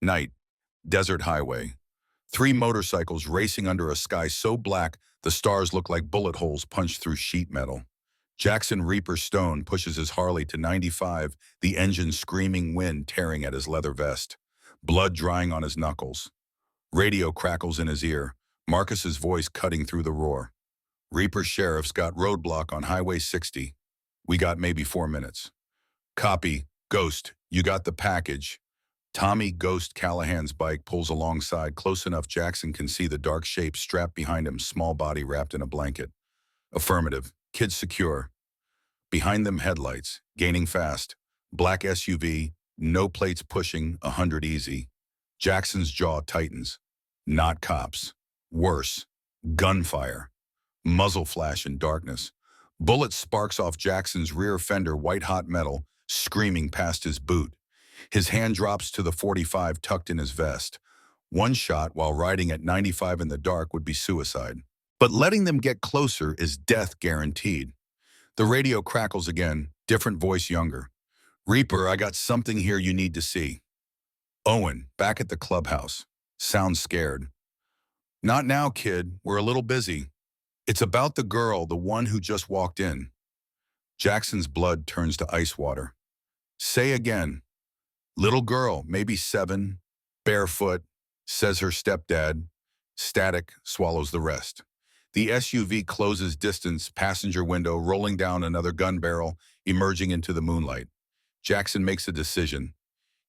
Night, desert highway. Three motorcycles racing under a sky so black the stars look like bullet holes punched through sheet metal. Jackson Reaper Stone pushes his Harley to 95, the engine screaming, wind tearing at his leather vest, blood drying on his knuckles. Radio crackles in his ear, Marcus's voice cutting through the roar. Reaper Sheriff's got roadblock on Highway 60. We got maybe 4 minutes. Copy. Ghost, you got the package. Tommy Ghost Callahan's bike pulls alongside close enough Jackson can see the dark shape strapped behind him, small body wrapped in a blanket. Affirmative. Kids secure. Behind them headlights, gaining fast. Black SUV, no plates pushing, 100 easy. Jackson's jaw tightens. Not cops. Worse. Gunfire. Muzzle flash in darkness. Bullet sparks off Jackson's rear fender, white-hot metal, screaming past his boot. His hand drops to the .45 tucked in his vest. One shot while riding at 95 in the dark would be suicide. But letting them get closer is death guaranteed. The radio crackles again, different voice younger. Reaper, I got something here you need to see. Owen, back at the clubhouse. Sounds scared. Not now, kid. We're a little busy. It's about the girl, the one who just walked in. Jackson's blood turns to ice water. Say again. Little girl, maybe 7, barefoot, says her stepdad. Static swallows the rest. The SUV closes distance, passenger window rolling down, another gun barrel emerging into the moonlight. Jackson makes a decision.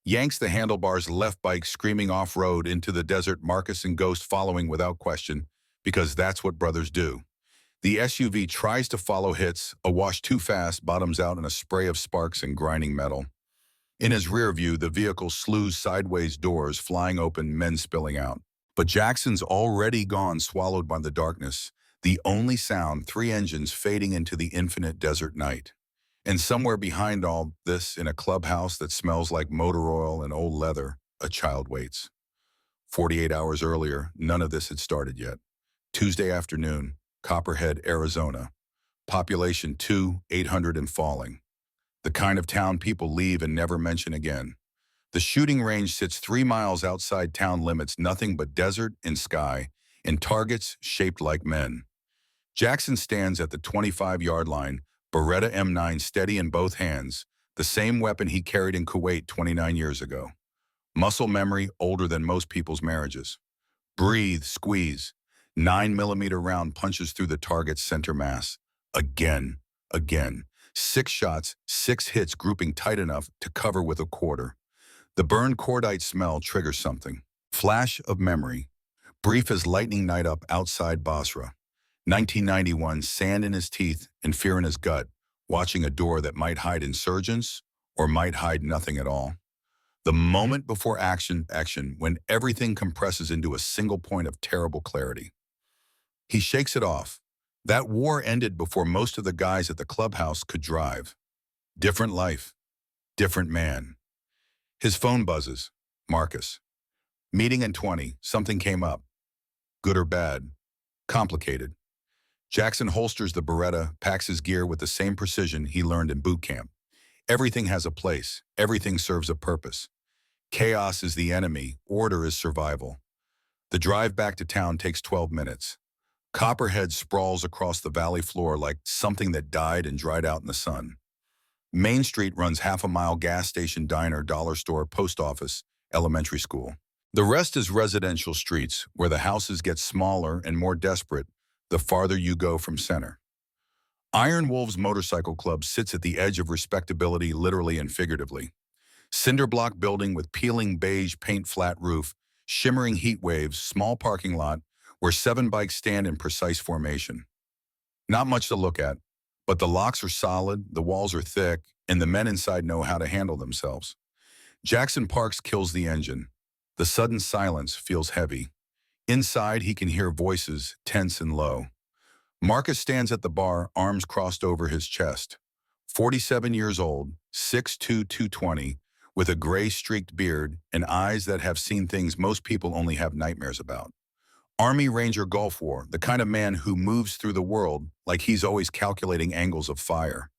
Yanks the handlebars, left bike screaming off-road into the desert, Marcus and Ghost following without question, because that's what brothers do. The SUV tries to follow, hits, awash too fast, bottoms out in a spray of sparks and grinding metal. In his rear view, the vehicle slews sideways, doors flying open, men spilling out. But Jackson's already gone, swallowed by the darkness. The only sound, 3 engines fading into the infinite desert night. And somewhere behind all this, in a clubhouse that smells like motor oil and old leather, a child waits. 48 hours earlier, none of this had started yet. Tuesday afternoon, Copperhead, Arizona. Population 800 and falling. The kind of town people leave and never mention again. The shooting range sits 3 miles outside town limits, nothing but desert and sky, and targets shaped like men. Jackson stands at the 25-yard line, Beretta M9 steady in both hands, the same weapon he carried in Kuwait 29 years ago. Muscle memory older than most people's marriages. Breathe, squeeze. 9mm round punches through the target's center mass. Again. 6 shots, 6 hits, grouping tight enough to cover with a quarter. The burned cordite smell triggers something. Flash of memory. Brief as lightning night up outside Basra. 1991, sand in his teeth and fear in his gut, watching a door that might hide insurgents or might hide nothing at all. The moment before action, when everything compresses into a single point of terrible clarity. He shakes it off. That war ended before most of the guys at the clubhouse could drive. Different life. Different man. His phone buzzes. Marcus. Meeting in 20. Something came up. Good or bad? Complicated. Jackson holsters the Beretta, packs his gear with the same precision he learned in boot camp. Everything has a place. Everything serves a purpose. Chaos is the enemy. Order is survival. The drive back to town takes 12 minutes. Copperhead sprawls across the valley floor like something that died and dried out in the sun. Main Street runs half a mile, gas station, diner, dollar store, post office, elementary school. The rest is residential streets where the houses get smaller and more desperate the farther you go from center. Iron Wolves Motorcycle Club sits at the edge of respectability, literally and figuratively. Cinder block building with peeling beige paint, flat roof, shimmering heat waves, small parking lot where 7 bikes stand in precise formation. Not much to look at, but the locks are solid, the walls are thick, and the men inside know how to handle themselves. Jackson parks, kills the engine. The sudden silence feels heavy. Inside, he can hear voices, tense and low. Marcus stands at the bar, arms crossed over his chest. 47 years old, 6'2", 220, with a gray-streaked beard and eyes that have seen things most people only have nightmares about. Army Ranger Gulf War, the kind of man who moves through the world like he's always calculating angles of fire.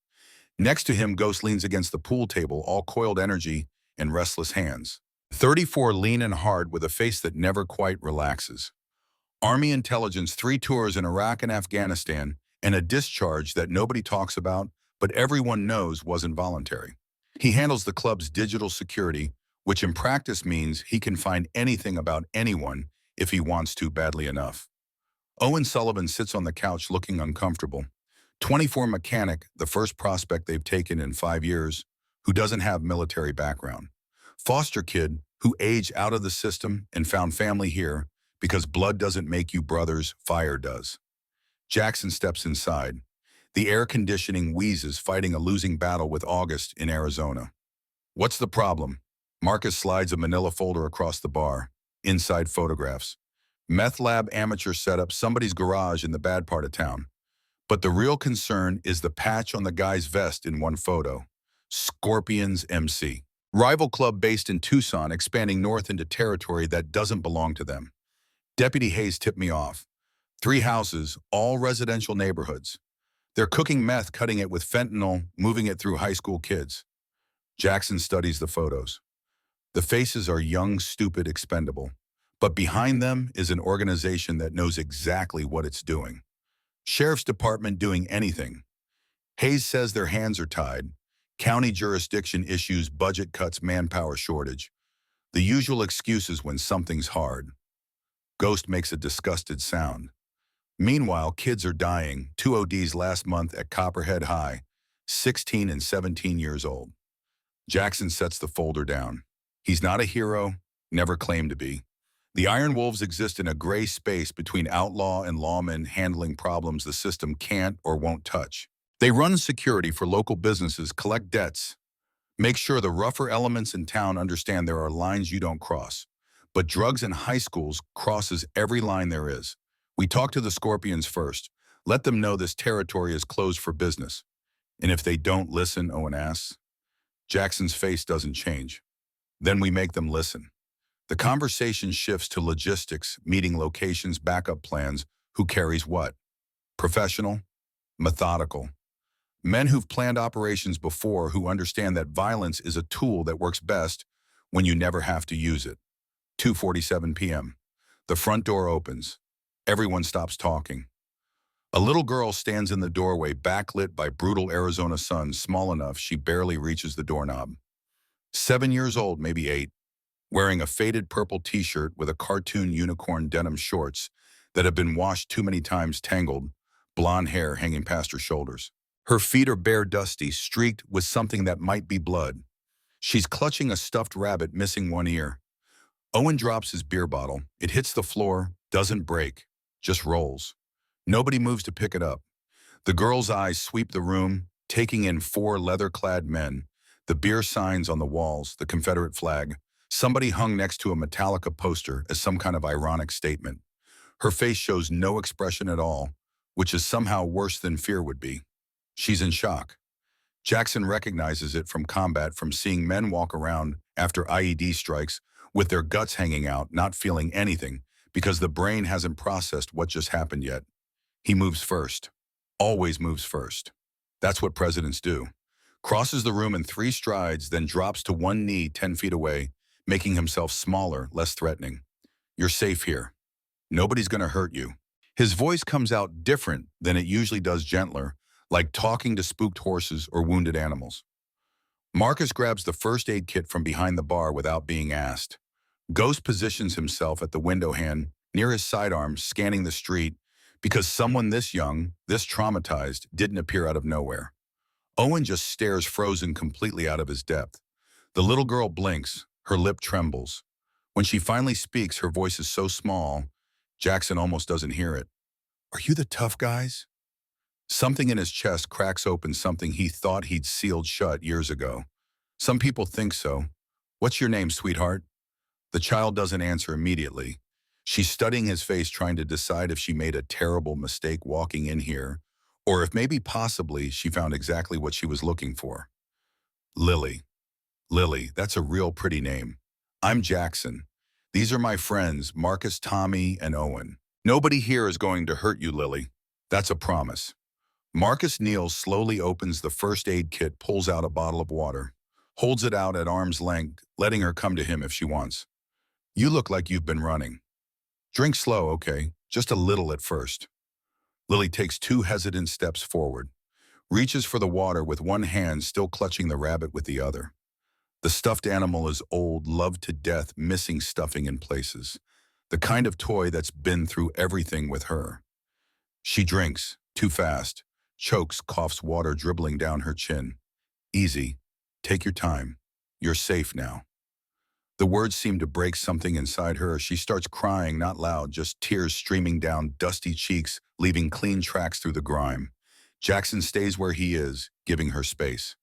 Next to him, Ghost leans against the pool table, all coiled energy and restless hands. 34 lean and hard with a face that never quite relaxes. Army intelligence, 3 tours in Iraq and Afghanistan, and a discharge that nobody talks about, but everyone knows wasn't voluntary. He handles the club's digital security, which in practice means he can find anything about anyone if he wants to badly enough. Owen Sullivan sits on the couch looking uncomfortable. 24 mechanic, the first prospect they've taken in 5 years, who doesn't have military background. Foster kid, who aged out of the system and found family here because blood doesn't make you brothers, fire does. Jackson steps inside. The air conditioning wheezes, fighting a losing battle with August in Arizona. What's the problem? Marcus slides a manila folder across the bar. Inside photographs. Meth lab amateur setup, somebody's garage in the bad part of town. But the real concern is the patch on the guy's vest in one photo. Scorpions MC. Rival club based in Tucson, expanding north into territory that doesn't belong to them. Deputy Hayes tipped me off. 3 houses, all residential neighborhoods. They're cooking meth, cutting it with fentanyl, moving it through high school kids. Jackson studies the photos. The faces are young, stupid, expendable. But behind them is an organization that knows exactly what it's doing. Sheriff's Department doing anything. Hayes says their hands are tied. County jurisdiction issues, budget cuts, manpower shortage. The usual excuses when something's hard. Ghost makes a disgusted sound. Meanwhile, kids are dying. 2 ODs last month at Copperhead High, 16 and 17 years old. Jackson sets the folder down. He's not a hero, never claimed to be. The Iron Wolves exist in a gray space between outlaw and lawmen, handling problems the system can't or won't touch. They run security for local businesses, collect debts, make sure the rougher elements in town understand there are lines you don't cross. But drugs in high schools crosses every line there is. We talk to the Scorpions first. Let them know this territory is closed for business. And if they don't listen, Owen asks. Jackson's face doesn't change. Then we make them listen. The conversation shifts to logistics, meeting locations, backup plans, who carries what. Professional, methodical. Men who've planned operations before, who understand that violence is a tool that works best when you never have to use it. 2:47 p.m. The front door opens. Everyone stops talking. A little girl stands in the doorway, backlit by brutal Arizona sun, small enough she barely reaches the doorknob. 7 years old, maybe 8, wearing a faded purple t-shirt with a cartoon unicorn denim shorts that have been washed too many times, tangled, blonde hair hanging past her shoulders. Her feet are bare, dusty, streaked with something that might be blood. She's clutching a stuffed rabbit, missing one ear. Owen drops his beer bottle. It hits the floor, doesn't break, just rolls. Nobody moves to pick it up. The girl's eyes sweep the room, taking in 4 leather-clad men, the beer signs on the walls, the Confederate flag. Somebody hung next to a Metallica poster as some kind of ironic statement. Her face shows no expression at all, which is somehow worse than fear would be. She's in shock. Jackson recognizes it from combat, from seeing men walk around after IED strikes with their guts hanging out, not feeling anything, because the brain hasn't processed what just happened yet. He moves first. Always moves first. That's what presidents do. Crosses the room in 3 strides, then drops to one knee 10 feet away, making himself smaller, less threatening. You're safe here. Nobody's gonna hurt you. His voice comes out different than it usually does, gentler, like talking to spooked horses or wounded animals. Marcus grabs the first aid kit from behind the bar without being asked. Ghost positions himself at the window hand, near his sidearm, scanning the street, because someone this young, this traumatized, didn't appear out of nowhere. Owen just stares, frozen completely out of his depth. The little girl blinks, her lip trembles. When she finally speaks, her voice is so small, Jackson almost doesn't hear it. Are you the tough guys? Something in his chest cracks open, something he thought he'd sealed shut years ago. Some people think so. What's your name, sweetheart? The child doesn't answer immediately. She's studying his face, trying to decide if she made a terrible mistake walking in here, or if maybe possibly she found exactly what she was looking for. Lily. Lily, that's a real pretty name. I'm Jackson. These are my friends, Marcus, Tommy, and Owen. Nobody here is going to hurt you, Lily. That's a promise. Marcus kneels, slowly opens the first aid kit, pulls out a bottle of water. holds it out at arm's length, letting her come to him if she wants. You look like you've been running. Drink slow, okay? Just a little at first. Lily takes 2 hesitant steps forward, reaches for the water with one hand still clutching the rabbit with the other. The stuffed animal is old, loved to death, missing stuffing in places. The kind of toy that's been through everything with her. She drinks, too fast, chokes, coughs water dribbling down her chin. Easy. Take your time. You're safe now. The words seem to break something inside her. She starts crying, not loud, just tears streaming down dusty cheeks, leaving clean tracks through the grime. Jackson stays where he is, giving her space.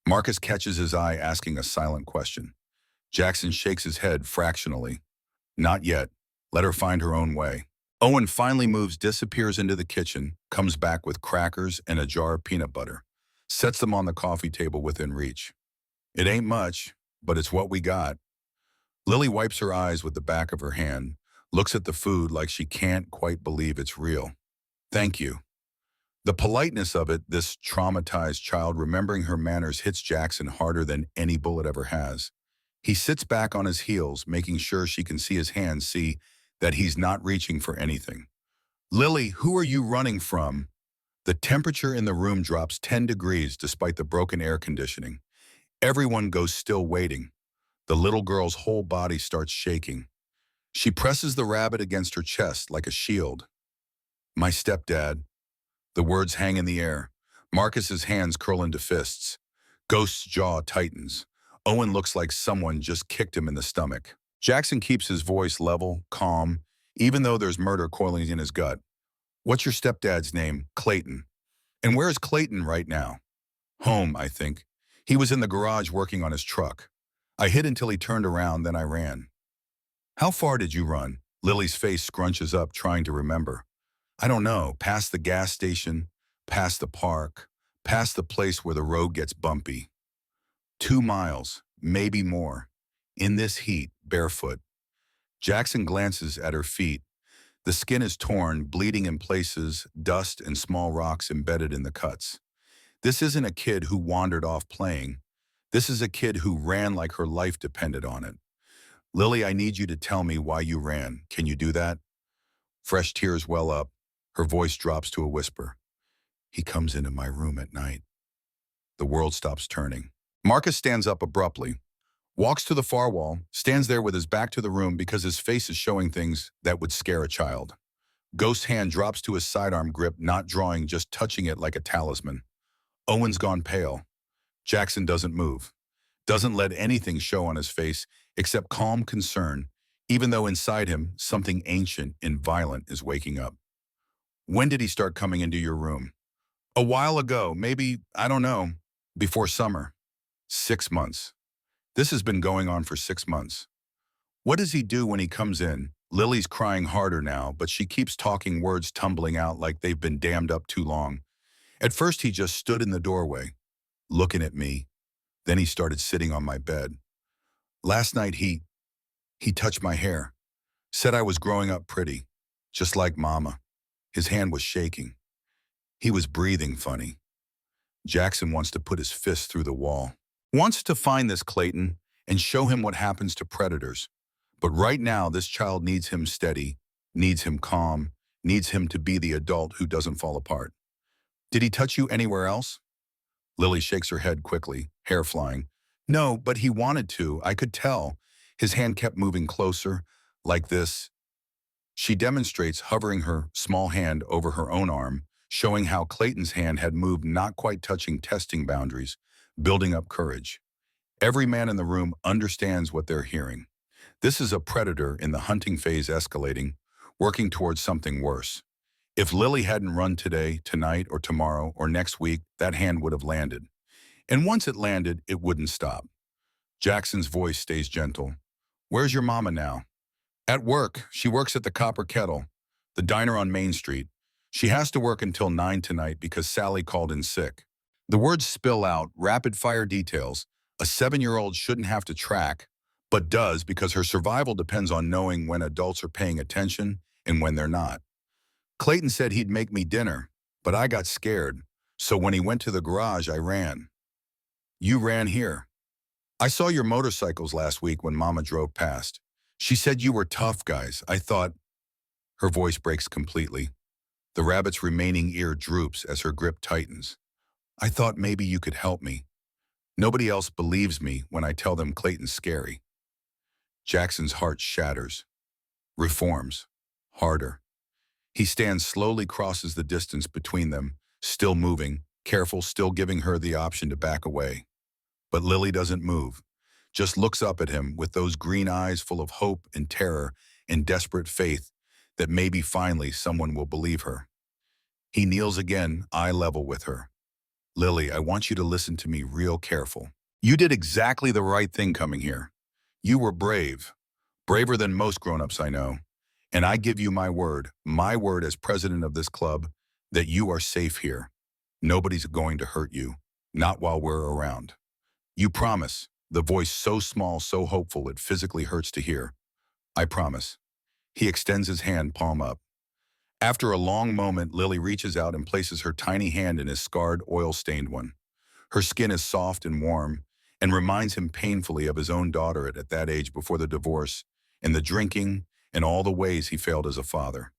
Marcus catches his eye, asking a silent question. Jackson shakes his head fractionally. Not yet. Let her find her own way. Owen finally moves, disappears into the kitchen, comes back with crackers and a jar of peanut butter. Sets them on the coffee table within reach. It ain't much, but it's what we got. Lily wipes her eyes with the back of her hand, looks at the food like she can't quite believe it's real. Thank you. The politeness of it, this traumatized child remembering her manners, hits Jackson harder than any bullet ever has. He sits back on his heels, making sure she can see his hands, see that he's not reaching for anything. Lily, who are you running from? The temperature in the room drops 10 degrees despite the broken air conditioning. Everyone goes still, waiting. The little girl's whole body starts shaking. She presses the rabbit against her chest like a shield. My stepdad. The words hang in the air. Marcus's hands curl into fists. Ghost's jaw tightens. Owen looks like someone just kicked him in the stomach. Jackson keeps his voice level, calm, even though there's murder coiling in his gut. What's your stepdad's name? Clayton. And where is Clayton right now? Home, I think. He was in the garage working on his truck. I hid until he turned around, then I ran. How far did you run? Lily's face scrunches up, trying to remember. I don't know, past the gas station, past the park, past the place where the road gets bumpy. 2 miles, maybe more. In this heat, barefoot. Jackson glances at her feet. The skin is torn, bleeding in places, dust and small rocks embedded in the cuts. This isn't a kid who wandered off playing. This is a kid who ran like her life depended on it. Lily, I need you to tell me why you ran. Can you do that? Fresh tears well up. Her voice drops to a whisper. He comes into my room at night. The world stops turning. Marcus stands up abruptly, walks to the far wall, stands there with his back to the room because his face is showing things that would scare a child. Ghost's hand drops to his sidearm grip, not drawing, just touching it like a talisman. Owen's gone pale. Jackson doesn't move, doesn't let anything show on his face except calm concern, even though inside him something ancient and violent is waking up. When did he start coming into your room? A while ago, maybe, I don't know, before summer. 6 months. This has been going on for 6 months. What does he do when he comes in? Lily's crying harder now, but she keeps talking, words tumbling out like they've been dammed up too long. At first, he just stood in the doorway, looking at me. Then he started sitting on my bed. Last night, he touched my hair, said I was growing up pretty, just like Mama. His hand was shaking. He was breathing funny. Jackson wants to put his fist through the wall. Wants to find this Clayton and show him what happens to predators. But right now, this child needs him steady, needs him calm, needs him to be the adult who doesn't fall apart. Did he touch you anywhere else? Lily shakes her head quickly, hair flying. No, but he wanted to. I could tell. His hand kept moving closer, like this. She demonstrates, hovering her small hand over her own arm, showing how Clayton's hand had moved, not quite touching, testing boundaries, building up courage. Every man in the room understands what they're hearing. This is a predator in the hunting phase, escalating, working towards something worse. If Lily hadn't run today, tonight, or tomorrow, or next week, that hand would have landed. And once it landed, it wouldn't stop. Jackson's voice stays gentle. Where's your mama now? At work. She works at the Copper Kettle, the diner on Main Street. She has to work until 9 tonight because Sally called in sick. The words spill out, rapid-fire details. A 7-year-old shouldn't have to track, but does because her survival depends on knowing when adults are paying attention and when they're not. Clayton said he'd make me dinner, but I got scared. So when he went to the garage, I ran. You ran here. I saw your motorcycles last week when Mama drove past. She said you were tough guys. I thought, her voice breaks completely. The rabbit's remaining ear droops as her grip tightens. I thought maybe you could help me. Nobody else believes me when I tell them Clayton's scary. Jackson's heart shatters, reforms, harder. He stands slowly, crosses the distance between them, still moving, careful, still giving her the option to back away. But Lily doesn't move, just looks up at him with those green eyes full of hope and terror and desperate faith that maybe finally someone will believe her. He kneels again, eye level with her. Lily, I want you to listen to me real careful. You did exactly the right thing coming here. You were brave, braver than most grown-ups I know. And I give you my word as president of this club, that you are safe here. Nobody's going to hurt you, not while we're around. You promise, the voice so small, so hopeful it physically hurts to hear. I promise. He extends his hand, palm up. After a long moment, Lily reaches out and places her tiny hand in his scarred, oil-stained one. Her skin is soft and warm and reminds him painfully of his own daughter at that age before the divorce and the drinking and all the ways he failed as a father.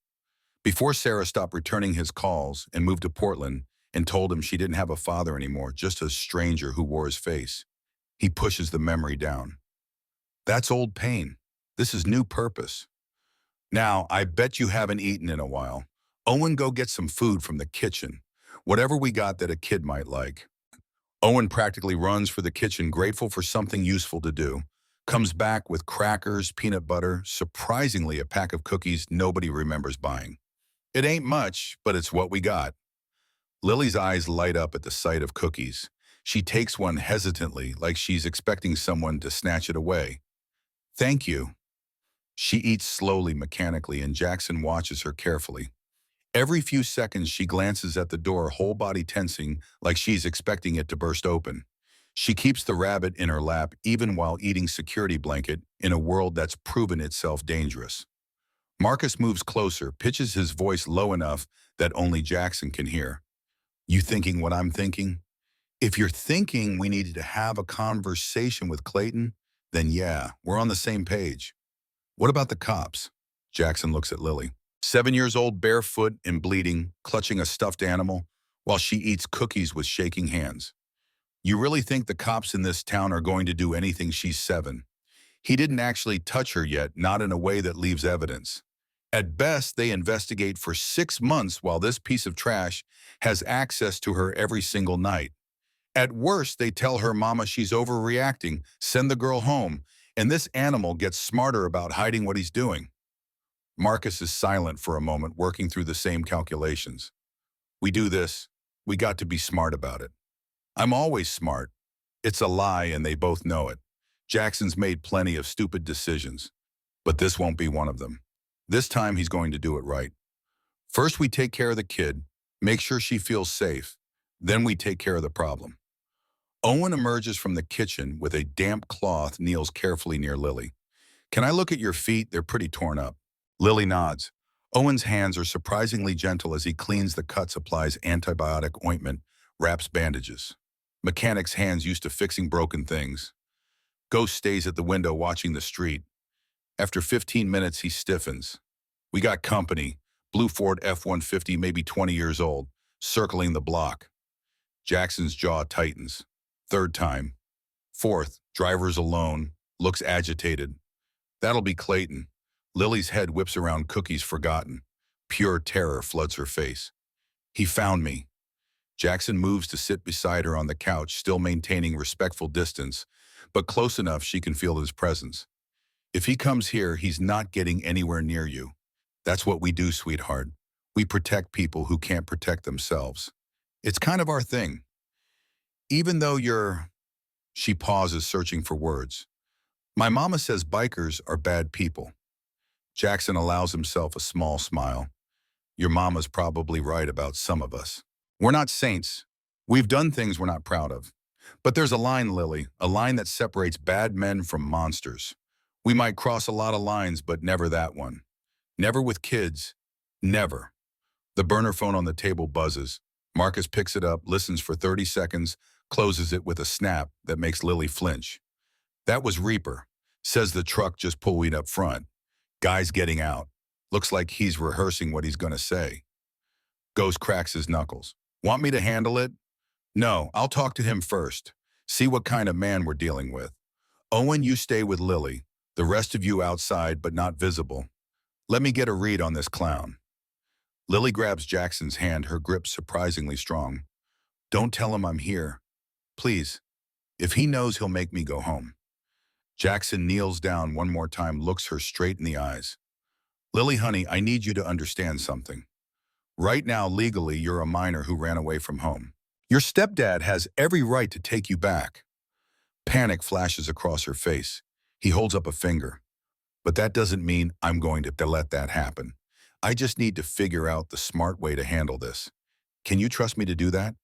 Before Sarah stopped returning his calls and moved to Portland and told him she didn't have a father anymore, just a stranger who wore his face, he pushes the memory down. That's old pain. This is new purpose. Now, I bet you haven't eaten in a while. Owen, go get some food from the kitchen. Whatever we got that a kid might like. Owen practically runs for the kitchen, grateful for something useful to do. Comes back with crackers, peanut butter, surprisingly a pack of cookies nobody remembers buying. It ain't much, but it's what we got. Lily's eyes light up at the sight of cookies. She takes one hesitantly, like she's expecting someone to snatch it away. Thank you. She eats slowly, mechanically, and Jackson watches her carefully. Every few seconds, she glances at the door, whole body tensing, like she's expecting it to burst open. She keeps the rabbit in her lap, even while eating security blanket in a world that's proven itself dangerous. Marcus moves closer, pitches his voice low enough that only Jackson can hear. You thinking what I'm thinking? If you're thinking we needed to have a conversation with Clayton, then yeah, we're on the same page. What about the cops? Jackson looks at Lily. 7 years old, barefoot and bleeding, clutching a stuffed animal, while she eats cookies with shaking hands. You really think the cops in this town are going to do anything? She's 7. He didn't actually touch her yet, not in a way that leaves evidence. At best, they investigate for 6 months while this piece of trash has access to her every single night. At worst, they tell her mama she's overreacting, send the girl home, and this animal gets smarter about hiding what he's doing. Marcus is silent for a moment, working through the same calculations. We do this. We got to be smart about it. I'm always smart. It's a lie, and they both know it. Jackson's made plenty of stupid decisions, but this won't be one of them. This time, he's going to do it right. First, we take care of the kid, make sure she feels safe. Then we take care of the problem. Owen emerges from the kitchen with a damp cloth, kneels carefully near Lily. Can I look at your feet? They're pretty torn up. Lily nods. Owen's hands are surprisingly gentle as he cleans the cuts, applies antibiotic ointment, wraps bandages. Mechanic's hands used to fixing broken things. Ghost stays at the window watching the street. After 15 minutes, he stiffens. We got company. Blue Ford F-150, maybe 20 years old, circling the block. Jackson's jaw tightens. Third time. Fourth, driver's alone, looks agitated. That'll be Clayton. Lily's head whips around, cookies forgotten. Pure terror floods her face. He found me. Jackson moves to sit beside her on the couch, still maintaining respectful distance, but close enough she can feel his presence. If he comes here, he's not getting anywhere near you. That's what we do, sweetheart. We protect people who can't protect themselves. It's kind of our thing. Even though She pauses, searching for words. My mama says bikers are bad people. Jackson allows himself a small smile. Your mama's probably right about some of us. We're not saints. We've done things we're not proud of. But there's a line, Lily, a line that separates bad men from monsters. We might cross a lot of lines, but never that one. Never with kids. Never. The burner phone on the table buzzes. Marcus picks it up, listens for 30 seconds, closes it with a snap that makes Lily flinch. That was Reaper. Says the truck just pulling up front. Guy's getting out. Looks like he's rehearsing what he's gonna say. Ghost cracks his knuckles. Want me to handle it? No, I'll talk to him first. See what kind of man we're dealing with. Owen, you stay with Lily. The rest of you outside but not visible. Let me get a read on this clown. Lily grabs Jackson's hand, her grip surprisingly strong. Don't tell him I'm here. Please. If he knows, he'll make me go home. Jackson kneels down one more time, looks her straight in the eyes. Lily, honey, I need you to understand something. Right now, legally, you're a minor who ran away from home. Your stepdad has every right to take you back. Panic flashes across her face. He holds up a finger. But that doesn't mean I'm going to let that happen. I just need to figure out the smart way to handle this. Can you trust me to do that?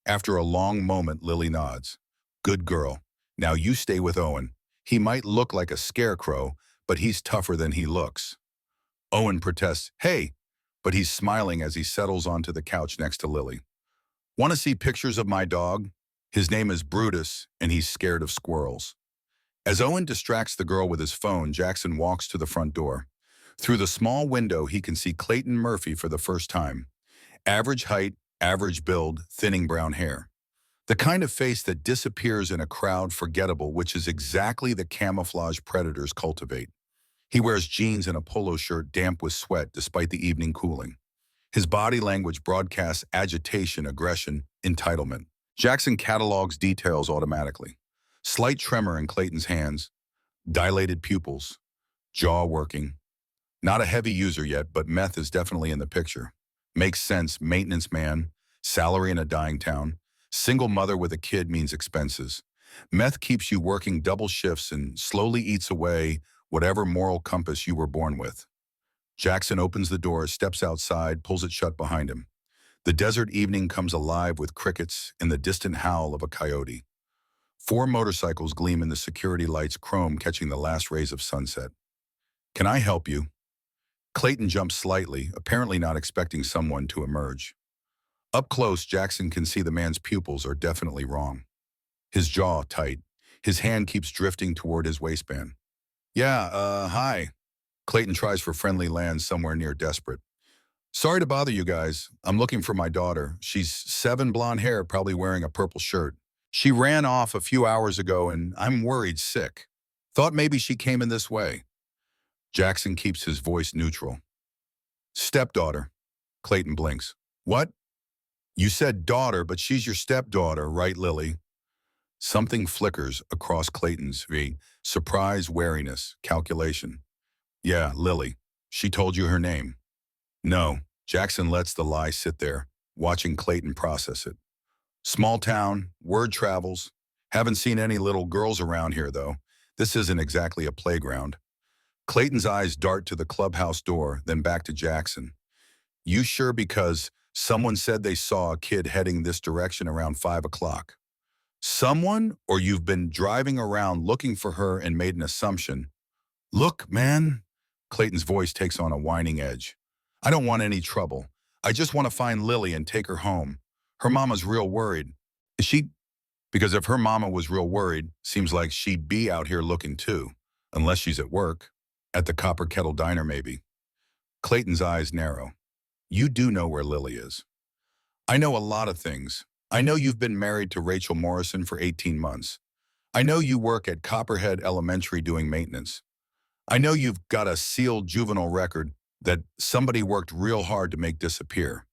After a long moment, Lily nods. Good girl. Now you stay with Owen. He might look like a scarecrow, but he's tougher than he looks. Owen protests, hey, but he's smiling as he settles onto the couch next to Lily. Want to see pictures of my dog? His name is Brutus, and he's scared of squirrels. As Owen distracts the girl with his phone, Jackson walks to the front door. Through the small window, he can see Clayton Murphy for the first time. Average height, average build, thinning brown hair. The kind of face that disappears in a crowd, forgettable, which is exactly the camouflage predators cultivate. He wears jeans and a polo shirt damp with sweat despite the evening cooling. His body language broadcasts agitation, aggression, entitlement. Jackson catalogs details automatically. Slight tremor in Clayton's hands, dilated pupils, jaw working. Not a heavy user yet, but meth is definitely in the picture. Makes sense, maintenance man, salary in a dying town. Single mother with a kid means expenses. Meth keeps you working double shifts and slowly eats away whatever moral compass you were born with. Jackson opens the door, steps outside, pulls it shut behind him. The desert evening comes alive with crickets and the distant howl of a coyote. 4 motorcycles gleam in the security lights, chrome catching the last rays of sunset. Can I help you? Clayton jumps slightly, apparently not expecting someone to emerge. Up close, Jackson can see the man's pupils are definitely wrong. His jaw tight. His hand keeps drifting toward his waistband. Yeah, hi. Clayton tries for friendly land somewhere near desperate. Sorry to bother you guys. I'm looking for my daughter. She's 7, blonde hair, probably wearing a purple shirt. She ran off a few hours ago and I'm worried sick. Thought maybe she came in this way. Jackson keeps his voice neutral. Stepdaughter. Clayton blinks. What? You said daughter, but she's your stepdaughter, right, Lily? Something flickers across Clayton's face. Surprise, wariness, calculation. Yeah, Lily. She told you her name. No. Jackson lets the lie sit there, watching Clayton process it. Small town, word travels. Haven't seen any little girls around here, though. This isn't exactly a playground. Clayton's eyes dart to the clubhouse door, then back to Jackson. You sure? Because someone said they saw a kid heading this direction around 5 o'clock. Someone, or you've been driving around looking for her and made an assumption? Look, man. Clayton's voice takes on a whining edge. I don't want any trouble. I just want to find Lily and take her home. Her mama's real worried. Is she? Because if her mama was real worried, seems like she'd be out here looking too. Unless she's at work. At the Copper Kettle Diner, maybe. Clayton's eyes narrow. You do know where Lily is. I know a lot of things. I know you've been married to Rachel Morrison for 18 months. I know you work at Copperhead Elementary doing maintenance. I know you've got a sealed juvenile record that somebody worked real hard to make disappear.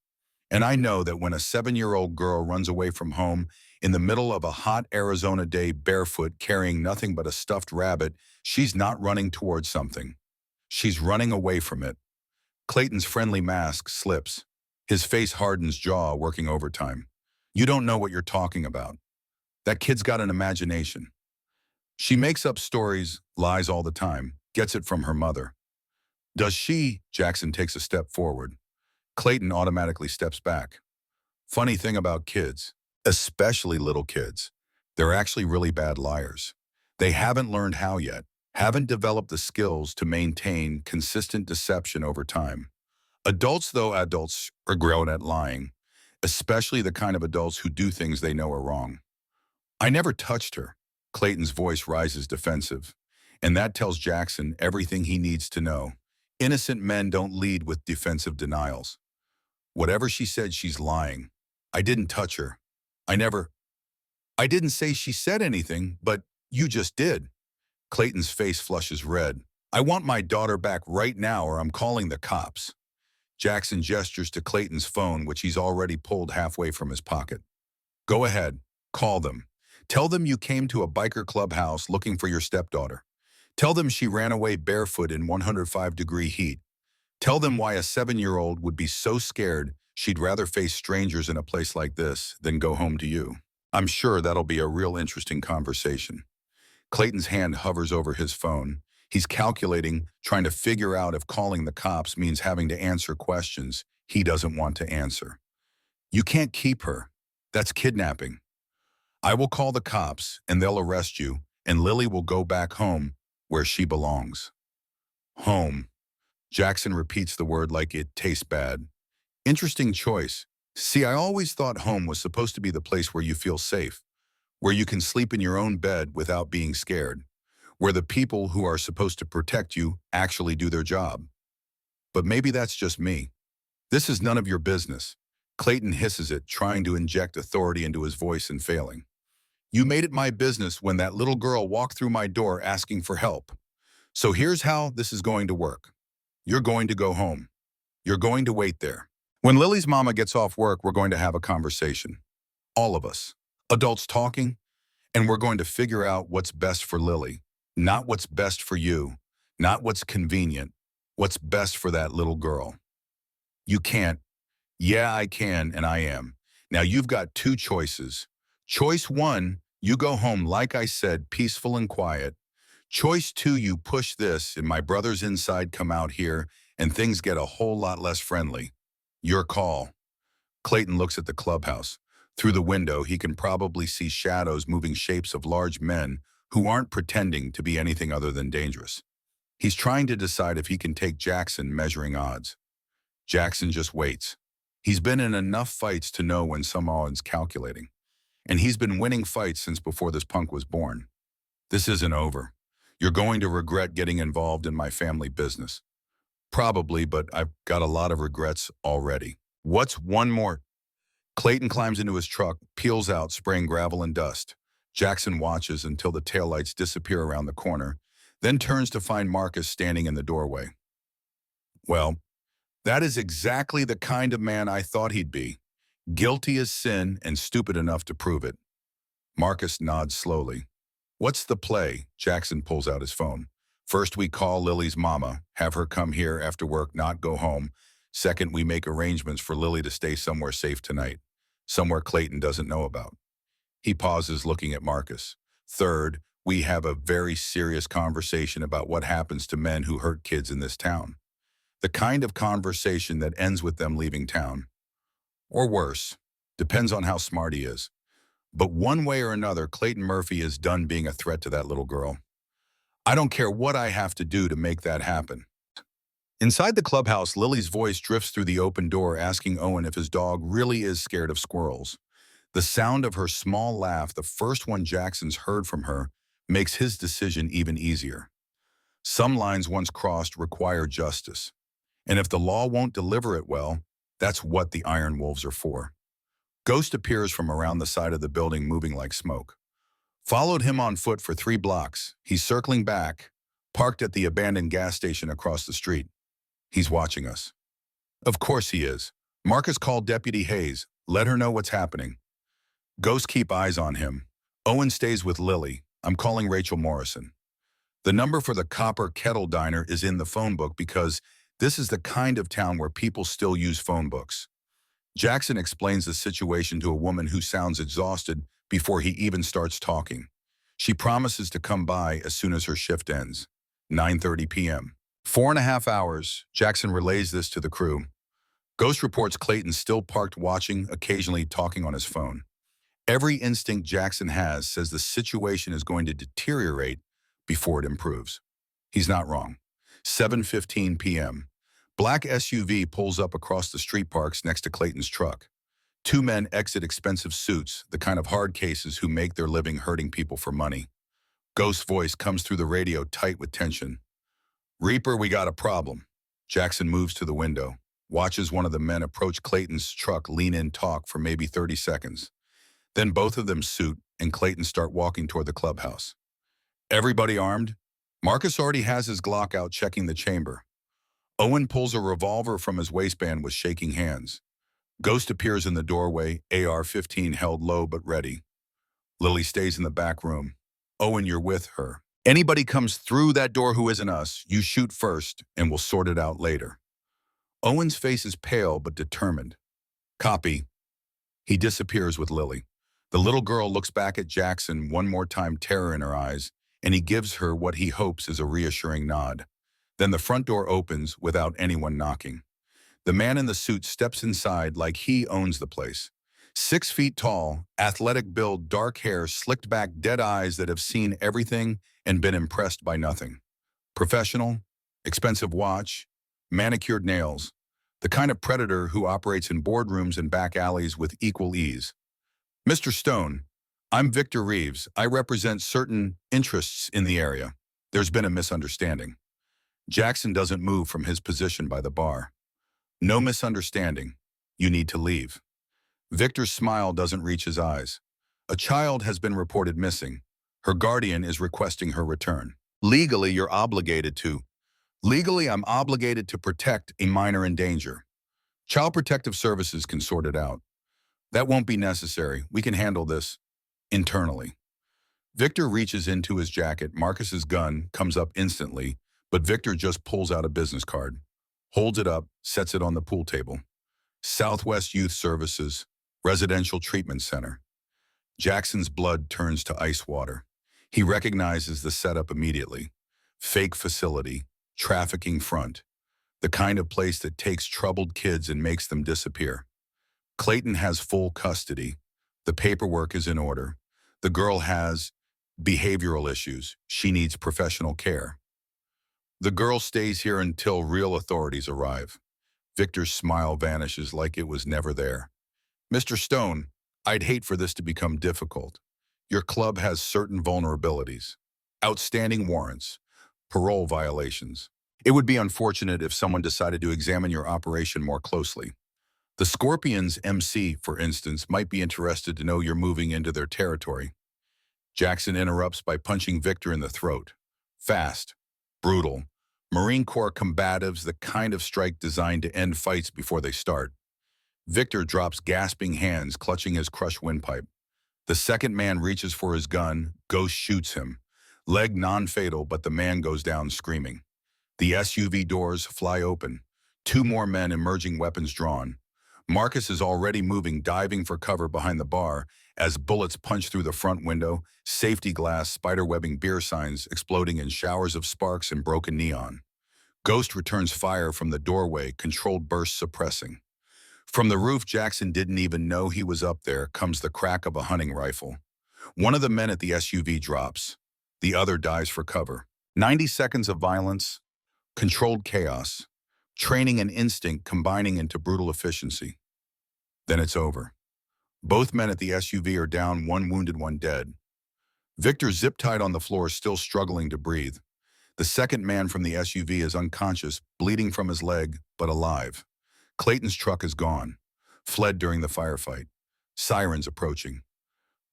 And I know that when a 7-year-old girl runs away from home in the middle of a hot Arizona day barefoot carrying nothing but a stuffed rabbit, she's not running towards something. She's running away from it. Clayton's friendly mask slips. His face hardens, jaw working overtime. You don't know what you're talking about. That kid's got an imagination. She makes up stories, lies all the time, gets it from her mother. Does she? Jackson takes a step forward. Clayton automatically steps back. Funny thing about kids, especially little kids, they're actually really bad liars. They haven't learned how yet, haven't developed the skills to maintain consistent deception over time. Adults are grown at lying, especially the kind of adults who do things they know are wrong. I never touched her. Clayton's voice rises defensive, and that tells Jackson everything he needs to know. Innocent men don't lead with defensive denials. Whatever she said, she's lying. I didn't touch her. I never. I didn't say she said anything, but you just did. Clayton's face flushes red. I want my daughter back right now or I'm calling the cops. Jackson gestures to Clayton's phone, which he's already pulled halfway from his pocket. Go ahead. Call them. Tell them you came to a biker clubhouse looking for your stepdaughter. Tell them she ran away barefoot in 105-degree heat. Tell them why a 7-year-old would be so scared she'd rather face strangers in a place like this than go home to you. I'm sure that'll be a real interesting conversation. Clayton's hand hovers over his phone. He's calculating, trying to figure out if calling the cops means having to answer questions he doesn't want to answer. You can't keep her. That's kidnapping. I will call the cops and they'll arrest you, and Lily will go back home where she belongs. Home. Jackson repeats the word like it tastes bad. Interesting choice. See, I always thought home was supposed to be the place where you feel safe, where you can sleep in your own bed without being scared, where the people who are supposed to protect you actually do their job. But maybe that's just me. This is none of your business. Clayton hisses it, trying to inject authority into his voice and failing. You made it my business when that little girl walked through my door asking for help. So here's how this is going to work. You're going to go home. You're going to wait there. When Lily's mama gets off work, we're going to have a conversation. All of us. Adults talking, and we're going to figure out what's best for Lily. Not what's best for you. Not what's convenient. What's best for that little girl. You can't. Yeah, I can, and I am. Now you've got two choices. Choice one, you go home, like I said, peaceful and quiet. Choice two, you push this, and my brothers inside come out here, and things get a whole lot less friendly. Your call. Clayton looks at the clubhouse. Through the window, he can probably see shadows moving shapes of large men who aren't pretending to be anything other than dangerous. He's trying to decide if he can take Jackson, measuring odds. Jackson just waits. He's been in enough fights to know when someone's calculating. And he's been winning fights since before this punk was born. This isn't over. You're going to regret getting involved in my family business. Probably, but I've got a lot of regrets already. What's one more? Clayton climbs into his truck, peels out, spraying gravel and dust. Jackson watches until the taillights disappear around the corner, then turns to find Marcus standing in the doorway. Well, that is exactly the kind of man I thought he'd be. Guilty as sin and stupid enough to prove it. Marcus nods slowly. What's the play? Jackson pulls out his phone. First, we call Lily's mama, have her come here after work, not go home. Second, we make arrangements for Lily to stay somewhere safe tonight, somewhere Clayton doesn't know about. He pauses, looking at Marcus. Third, we have a very serious conversation about what happens to men who hurt kids in this town. The kind of conversation that ends with them leaving town. Or worse, depends on how smart he is. But one way or another, Clayton Murphy is done being a threat to that little girl. I don't care what I have to do to make that happen. Inside the clubhouse, Lily's voice drifts through the open door, asking Owen if his dog really is scared of squirrels. The sound of her small laugh, the first one Jackson's heard from her, makes his decision even easier. Some lines once crossed require justice. And if the law won't deliver it well, that's what the Iron Wolves are for. Ghost appears from around the side of the building, moving like smoke. Followed him on foot for 3 blocks. He's circling back, parked at the abandoned gas station across the street. He's watching us. Of course he is. Marcus called Deputy Hayes. Let her know what's happening. Ghost keep eyes on him. Owen stays with Lily. I'm calling Rachel Morrison. The number for the Copper Kettle Diner is in the phone book because this is the kind of town where people still use phone books. Jackson explains the situation to a woman who sounds exhausted before he even starts talking. She promises to come by as soon as her shift ends. 9:30 p.m. 4.5 hours, Jackson relays this to the crew. Ghost reports Clayton still parked watching, occasionally talking on his phone. Every instinct Jackson has says the situation is going to deteriorate before it improves. He's not wrong. 7:15 p.m. Black SUV pulls up across the street, parks next to Clayton's truck. 2 men exit expensive suits, the kind of hard cases who make their living hurting people for money. Ghost's voice comes through the radio tight with tension. Reaper, we got a problem. Jackson moves to the window, watches one of the men approach Clayton's truck, lean in, talk for maybe 30 seconds. Then both of them suit and Clayton start walking toward the clubhouse. Everybody armed? Marcus already has his Glock out checking the chamber. Owen pulls a revolver from his waistband with shaking hands. Ghost appears in the doorway, AR-15 held low but ready. Lily stays in the back room. Owen, you're with her. Anybody comes through that door who isn't us, you shoot first and we'll sort it out later. Owen's face is pale but determined. Copy. He disappears with Lily. The little girl looks back at Jackson one more time, terror in her eyes, and he gives her what he hopes is a reassuring nod. Then the front door opens without anyone knocking. The man in the suit steps inside like he owns the place. 6 feet tall, athletic build, dark hair, slicked back, dead eyes that have seen everything and been impressed by nothing. Professional, expensive watch, manicured nails. The kind of predator who operates in boardrooms and back alleys with equal ease. Mr. Stone, I'm Victor Reeves. I represent certain interests in the area. There's been a misunderstanding. Jackson doesn't move from his position by the bar. No misunderstanding. You need to leave. Victor's smile doesn't reach his eyes. A child has been reported missing. Her guardian is requesting her return. Legally, you're obligated to. Legally, I'm obligated to protect a minor in danger. Child Protective Services can sort it out. That won't be necessary. We can handle this internally. Victor reaches into his jacket. Marcus's gun comes up instantly, but Victor just pulls out a business card, holds it up, sets it on the pool table. Southwest Youth Services, Residential Treatment Center. Jackson's blood turns to ice water. He recognizes the setup immediately. Fake facility, trafficking front, the kind of place that takes troubled kids and makes them disappear. Clayton has full custody. The paperwork is in order. The girl has behavioral issues. She needs professional care. The girl stays here until real authorities arrive. Victor's smile vanishes like it was never there. Mr. Stone, I'd hate for this to become difficult. Your club has certain vulnerabilities, outstanding warrants, parole violations. It would be unfortunate if someone decided to examine your operation more closely. The Scorpions MC, for instance, might be interested to know you're moving into their territory. Jackson interrupts by punching Victor in the throat. Fast, brutal, Marine Corps combatives, the kind of strike designed to end fights before they start. Victor drops gasping hands, clutching his crushed windpipe. The second man reaches for his gun. Ghost shoots him. Leg non-fatal, but the man goes down screaming. The SUV doors fly open. 2 more men emerging, weapons drawn. Marcus is already moving, diving for cover behind the bar as bullets punch through the front window, safety glass, spiderwebbing, beer signs exploding in showers of sparks and broken neon. Ghost returns fire from the doorway, controlled bursts suppressing. From the roof, Jackson didn't even know he was up there, comes the crack of a hunting rifle. One of the men at the SUV drops. The other dives for cover. 90 seconds of violence, controlled chaos, training and instinct combining into brutal efficiency. Then it's over. Both men at the SUV are down, one wounded, one dead. Victor, zip-tied on the floor, still struggling to breathe. The second man from the SUV is unconscious, bleeding from his leg, but alive. Clayton's truck is gone, fled during the firefight. Sirens approaching.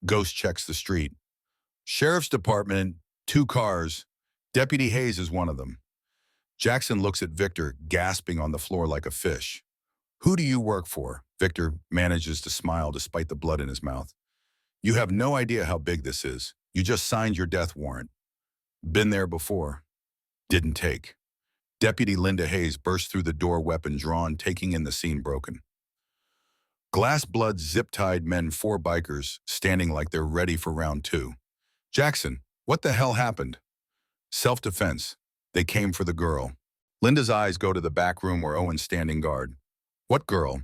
Ghost checks the street. Sheriff's Department, 2 cars. Deputy Hayes is one of them. Jackson looks at Victor, gasping on the floor like a fish. Who do you work for? Victor manages to smile despite the blood in his mouth. You have no idea how big this is. You just signed your death warrant. Been there before. Didn't take. Deputy Linda Hayes burst through the door, weapon drawn, taking in the scene broken. Glass blood, zip-tied men, 4 bikers, standing like they're ready for round 2. Jackson, what the hell happened? Self-defense. They came for the girl. Linda's eyes go to the back room where Owen's standing guard. What girl?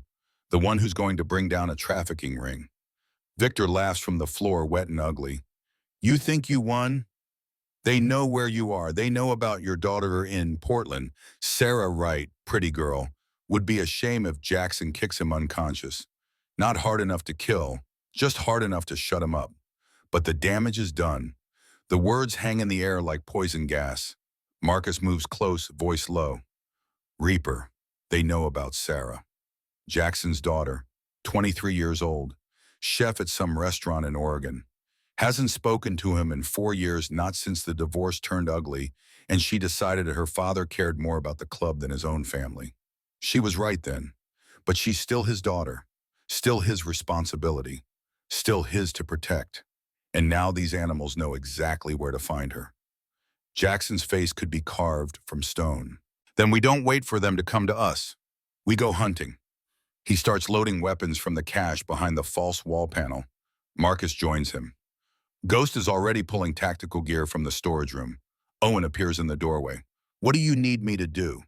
The one who's going to bring down a trafficking ring. Victor laughs from the floor, wet and ugly. You think you won? They know where you are. They know about your daughter in Portland. Sarah Wright, pretty girl. Would be a shame if Jackson kicks him unconscious. Not hard enough to kill, just hard enough to shut him up. But the damage is done. The words hang in the air like poison gas. Marcus moves close, voice low. Reaper. They know about Sarah. Jackson's daughter, 23 years old, chef at some restaurant in Oregon. Hasn't spoken to him in 4 years, not since the divorce turned ugly, and she decided that her father cared more about the club than his own family. She was right then, but she's still his daughter, still his responsibility, still his to protect. And now these animals know exactly where to find her. Jackson's face could be carved from stone. Then we don't wait for them to come to us. We go hunting. He starts loading weapons from the cache behind the false wall panel. Marcus joins him. Ghost is already pulling tactical gear from the storage room. Owen appears in the doorway. What do you need me to do?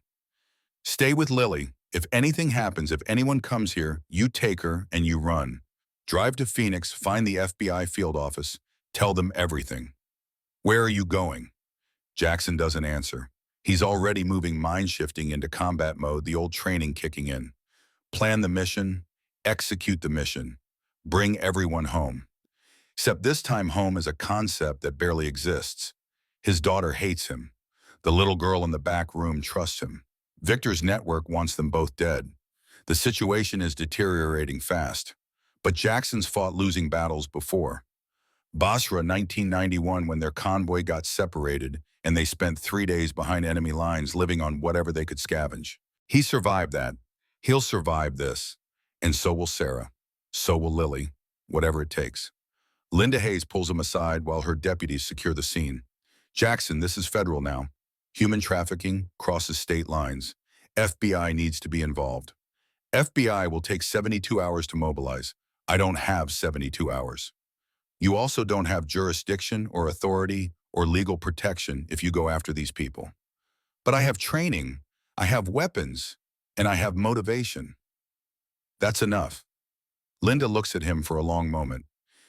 Stay with Lily. If anything happens, if anyone comes here, you take her and you run. Drive to Phoenix, find the FBI field office, tell them everything. Where are you going? Jackson doesn't answer. He's already moving mind-shifting into combat mode, the old training kicking in. Plan the mission, execute the mission, bring everyone home. Except this time home is a concept that barely exists. His daughter hates him. The little girl in the back room trusts him. Victor's network wants them both dead. The situation is deteriorating fast. But Jackson's fought losing battles before. Basra 1991, when their convoy got separated and they spent 3 days behind enemy lines living on whatever they could scavenge. He survived that. He'll survive this. And so will Sarah. So will Lily. Whatever it takes. Linda Hayes pulls him aside while her deputies secure the scene. Jackson, this is federal now. Human trafficking crosses state lines. FBI needs to be involved. FBI will take 72 hours to mobilize. I don't have 72 hours. You also don't have jurisdiction or authority or legal protection if you go after these people. But I have training, I have weapons, and I have motivation. That's enough. Linda looks at him for a long moment.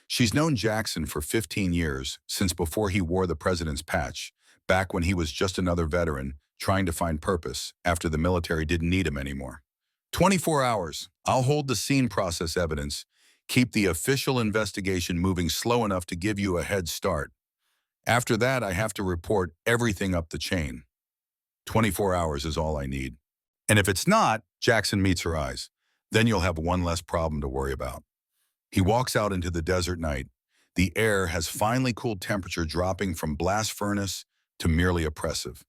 She's known Jackson for 15 years, since before he wore the president's patch, back when he was just another veteran trying to find purpose after the military didn't need him anymore. 24 hours. I'll hold the scene process evidence. Keep the official investigation moving slow enough to give you a head start. After that, I have to report everything up the chain. 24 hours is all I need. And if it's not, Jackson meets her eyes. Then you'll have one less problem to worry about. He walks out into the desert night. The air has finally cooled, temperature dropping from blast furnace to merely oppressive.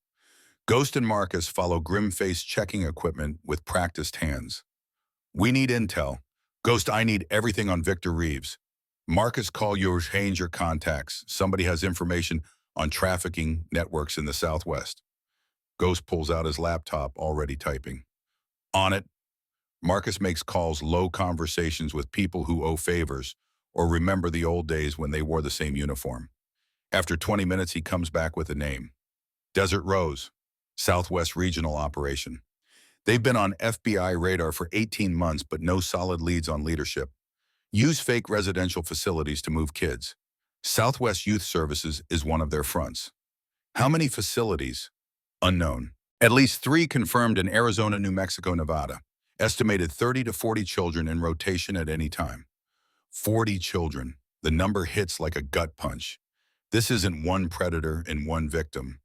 Ghost and Marcus follow grim-faced checking equipment with practiced hands. We need intel. Ghost, I need everything on Victor Reeves. Marcus, call your change your contacts. Somebody has information on trafficking networks in the Southwest. Ghost pulls out his laptop, already typing. On it. Marcus makes calls, low conversations with people who owe favors or remember the old days when they wore the same uniform. After 20 minutes, he comes back with a name. Desert Rose, Southwest Regional Operation. They've been on FBI radar for 18 months, but no solid leads on leadership. Use fake residential facilities to move kids. Southwest Youth Services is one of their fronts. How many facilities? Unknown. At least 3 confirmed in Arizona, New Mexico, Nevada. Estimated 30 to 40 children in rotation at any time. 40 children. The number hits like a gut punch. This isn't one predator and one victim.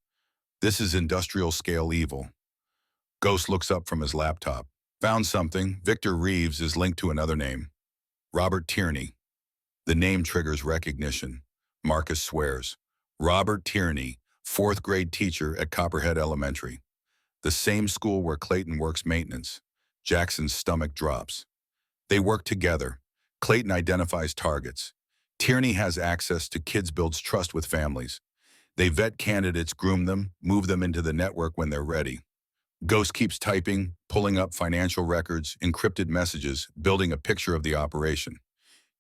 This is industrial-scale evil. Ghost looks up from his laptop. Found something. Victor Reeves is linked to another name. Robert Tierney. The name triggers recognition. Marcus swears. Robert Tierney, 4th grade teacher at Copperhead Elementary. The same school where Clayton works maintenance. Jackson's stomach drops. They work together. Clayton identifies targets. Tierney has access to kids, builds trust with families. They vet candidates, groom them, move them into the network when they're ready. Ghost keeps typing, pulling up financial records, encrypted messages, building a picture of the operation.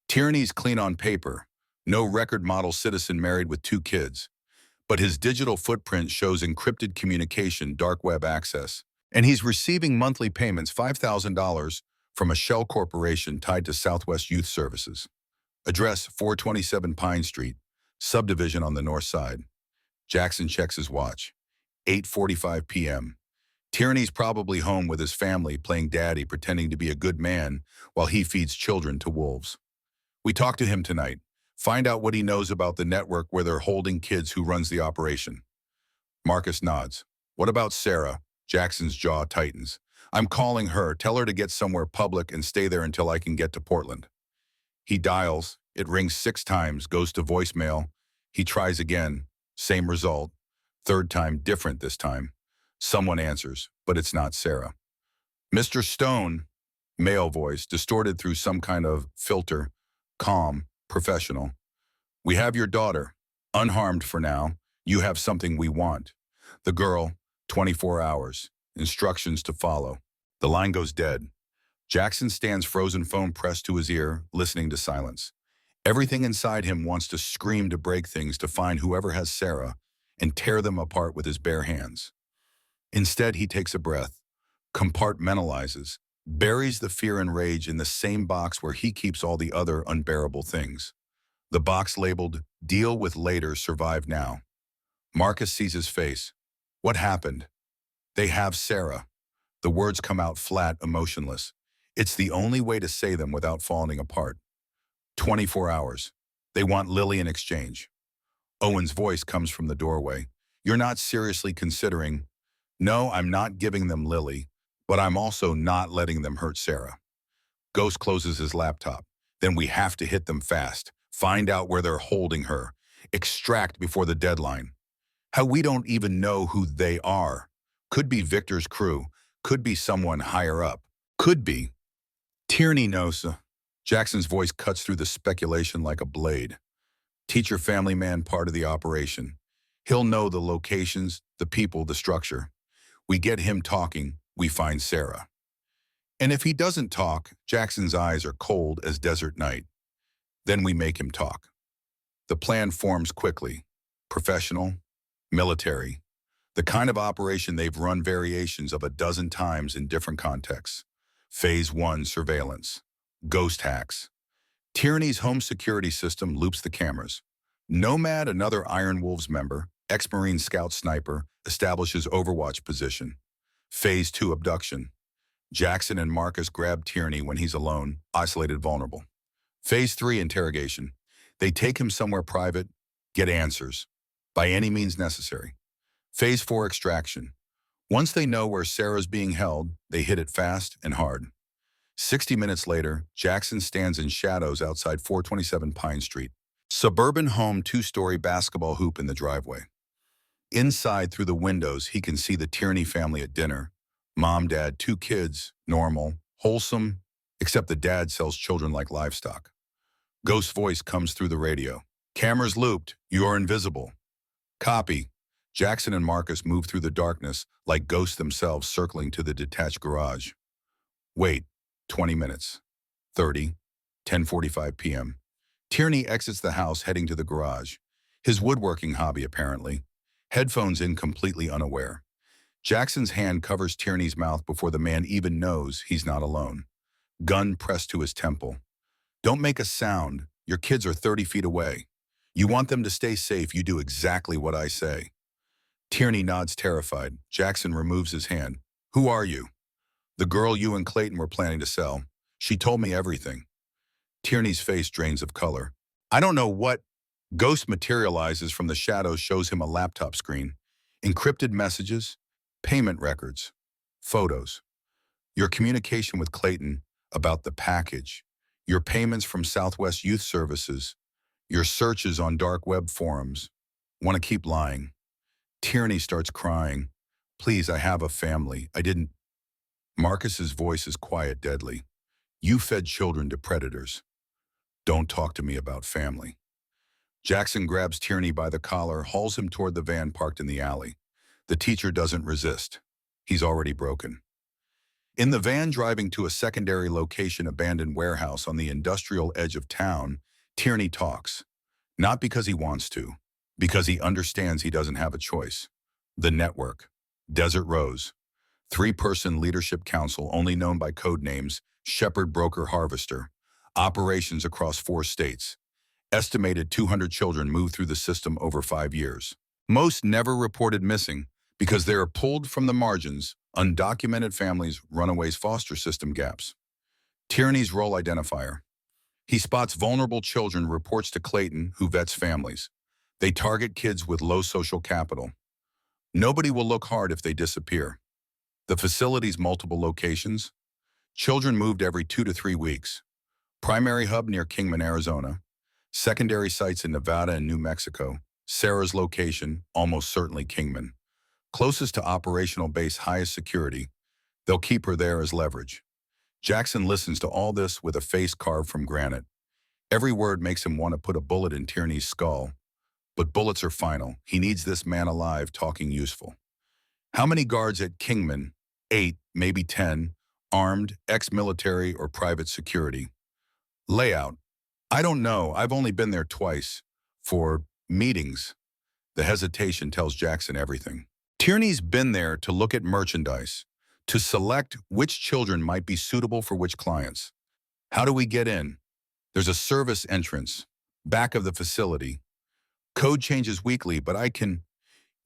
Tierney's clean on paper. No record model citizen married with 2 kids. But his digital footprint shows encrypted communication, dark web access. And he's receiving monthly payments, $5,000, from a shell corporation tied to Southwest Youth Services. Address 427 Pine Street, subdivision on the north side. Jackson checks his watch. 8:45 p.m. Tierney's probably home with his family, playing daddy, pretending to be a good man while he feeds children to wolves. We talked to him tonight. Find out what he knows about the network where they're holding kids who runs the operation. Marcus nods. What about Sarah? Jackson's jaw tightens. I'm calling her. Tell her to get somewhere public and stay there until I can get to Portland. He dials. It rings 6 times, goes to voicemail. He tries again. Same result. Third time, different this time. Someone answers, but it's not Sarah. Mr. Stone, male voice, distorted through some kind of filter, calm, professional. We have your daughter, unharmed for now. You have something we want. The girl, 24 hours. Instructions to follow. The line goes dead. Jackson stands frozen, phone pressed to his ear, listening to silence. Everything inside him wants to scream, to break things, to find whoever has Sarah and tear them apart with his bare hands. Instead, he takes a breath, compartmentalizes, buries the fear and rage in the same box where he keeps all the other unbearable things. The box labeled, Deal with Later, Survive Now. Marcus sees his face. What happened? They have Sarah. The words come out flat, emotionless. It's the only way to say them without falling apart. 24 hours. They want Lily in exchange. Owen's voice comes from the doorway. You're not seriously considering? No, I'm not giving them Lily, but I'm also not letting them hurt Sarah. Ghost closes his laptop. Then we have to hit them fast. Find out where they're holding her. Extract before the deadline. How we don't even know who they are. Could be Victor's crew. Could be someone higher up. Could be. Tierney knows. Jackson's voice cuts through the speculation like a blade. Teacher, family man, part of the operation. He'll know the locations, the people, the structure. We get him talking, we find Sarah. And if he doesn't talk, Jackson's eyes are cold as desert night. Then we make him talk. The plan forms quickly. Professional, military. The kind of operation they've run variations of a dozen times in different contexts. Phase 1, surveillance. Ghost hacks. Tierney's home security system loops the cameras. Nomad, another Iron Wolves member, ex-Marine scout sniper, establishes Overwatch position. Phase 2, abduction. Jackson and Marcus grab Tierney when he's alone, isolated, vulnerable. Phase 3, interrogation. They take him somewhere private, get answers, by any means necessary. Phase 4, extraction. Once they know where Sarah's being held, they hit it fast and hard. 60 minutes later, Jackson stands in shadows outside 427 Pine Street. Suburban home, 2-story basketball hoop in the driveway. Inside, through the windows, he can see the Tierney family at dinner. Mom, dad, 2 kids, normal, wholesome, except the dad sells children like livestock. Ghost's voice comes through the radio. Cameras looped, you're invisible. Copy. Jackson and Marcus move through the darkness like ghosts themselves, circling to the detached garage. Wait, 20 minutes. 30, 10:45 p.m. Tierney exits the house, heading to the garage. His woodworking hobby, apparently. Headphones in, completely unaware. Jackson's hand covers Tierney's mouth before the man even knows he's not alone. Gun pressed to his temple. Don't make a sound. Your kids are 30 feet away. You want them to stay safe, you do exactly what I say. Tierney nods, terrified. Jackson removes his hand. Who are you? The girl you and Clayton were planning to sell. She told me everything. Tierney's face drains of color. I don't know what. Ghost materializes from the shadows, shows him a laptop screen. Encrypted messages, payment records, photos. Your communication with Clayton about the package. Your payments from Southwest Youth Services. Your searches on dark web forums. Want to keep lying. Tierney starts crying. Please, I have a family. I didn't. Marcus's voice is quiet, deadly. You fed children to predators. Don't talk to me about family. Jackson grabs Tierney by the collar, hauls him toward the van parked in the alley. The teacher doesn't resist. He's already broken. In the van driving to a secondary location, abandoned warehouse on the industrial edge of town, Tierney talks. Not because he wants to, because he understands he doesn't have a choice. The network. Desert Rose. 3-person leadership council, only known by code names Shepherd Broker Harvester. Operations across 4 states. Estimated 200 children move through the system over 5 years. Most never reported missing because they are pulled from the margins, undocumented families, runaways, foster system gaps. Tierney's role identifier. He spots vulnerable children, reports to Clayton, who vets families. They target kids with low social capital. Nobody will look hard if they disappear. The facility's multiple locations. Children moved every 2 to 3 weeks. Primary hub near Kingman, Arizona. Secondary sites in Nevada and New Mexico. Sarah's location, almost certainly Kingman. Closest to operational base, highest security. They'll keep her there as leverage. Jackson listens to all this with a face carved from granite. Every word makes him want to put a bullet in Tierney's skull. But bullets are final. He needs this man alive, talking useful. How many guards at Kingman? 8, maybe 10. Armed, ex-military, or private security. Layout. I don't know. I've only been there twice. For meetings. The hesitation tells Jackson everything. Tierney's been there to look at merchandise, to select which children might be suitable for which clients. How do we get in? There's a service entrance, back of the facility. Code changes weekly, but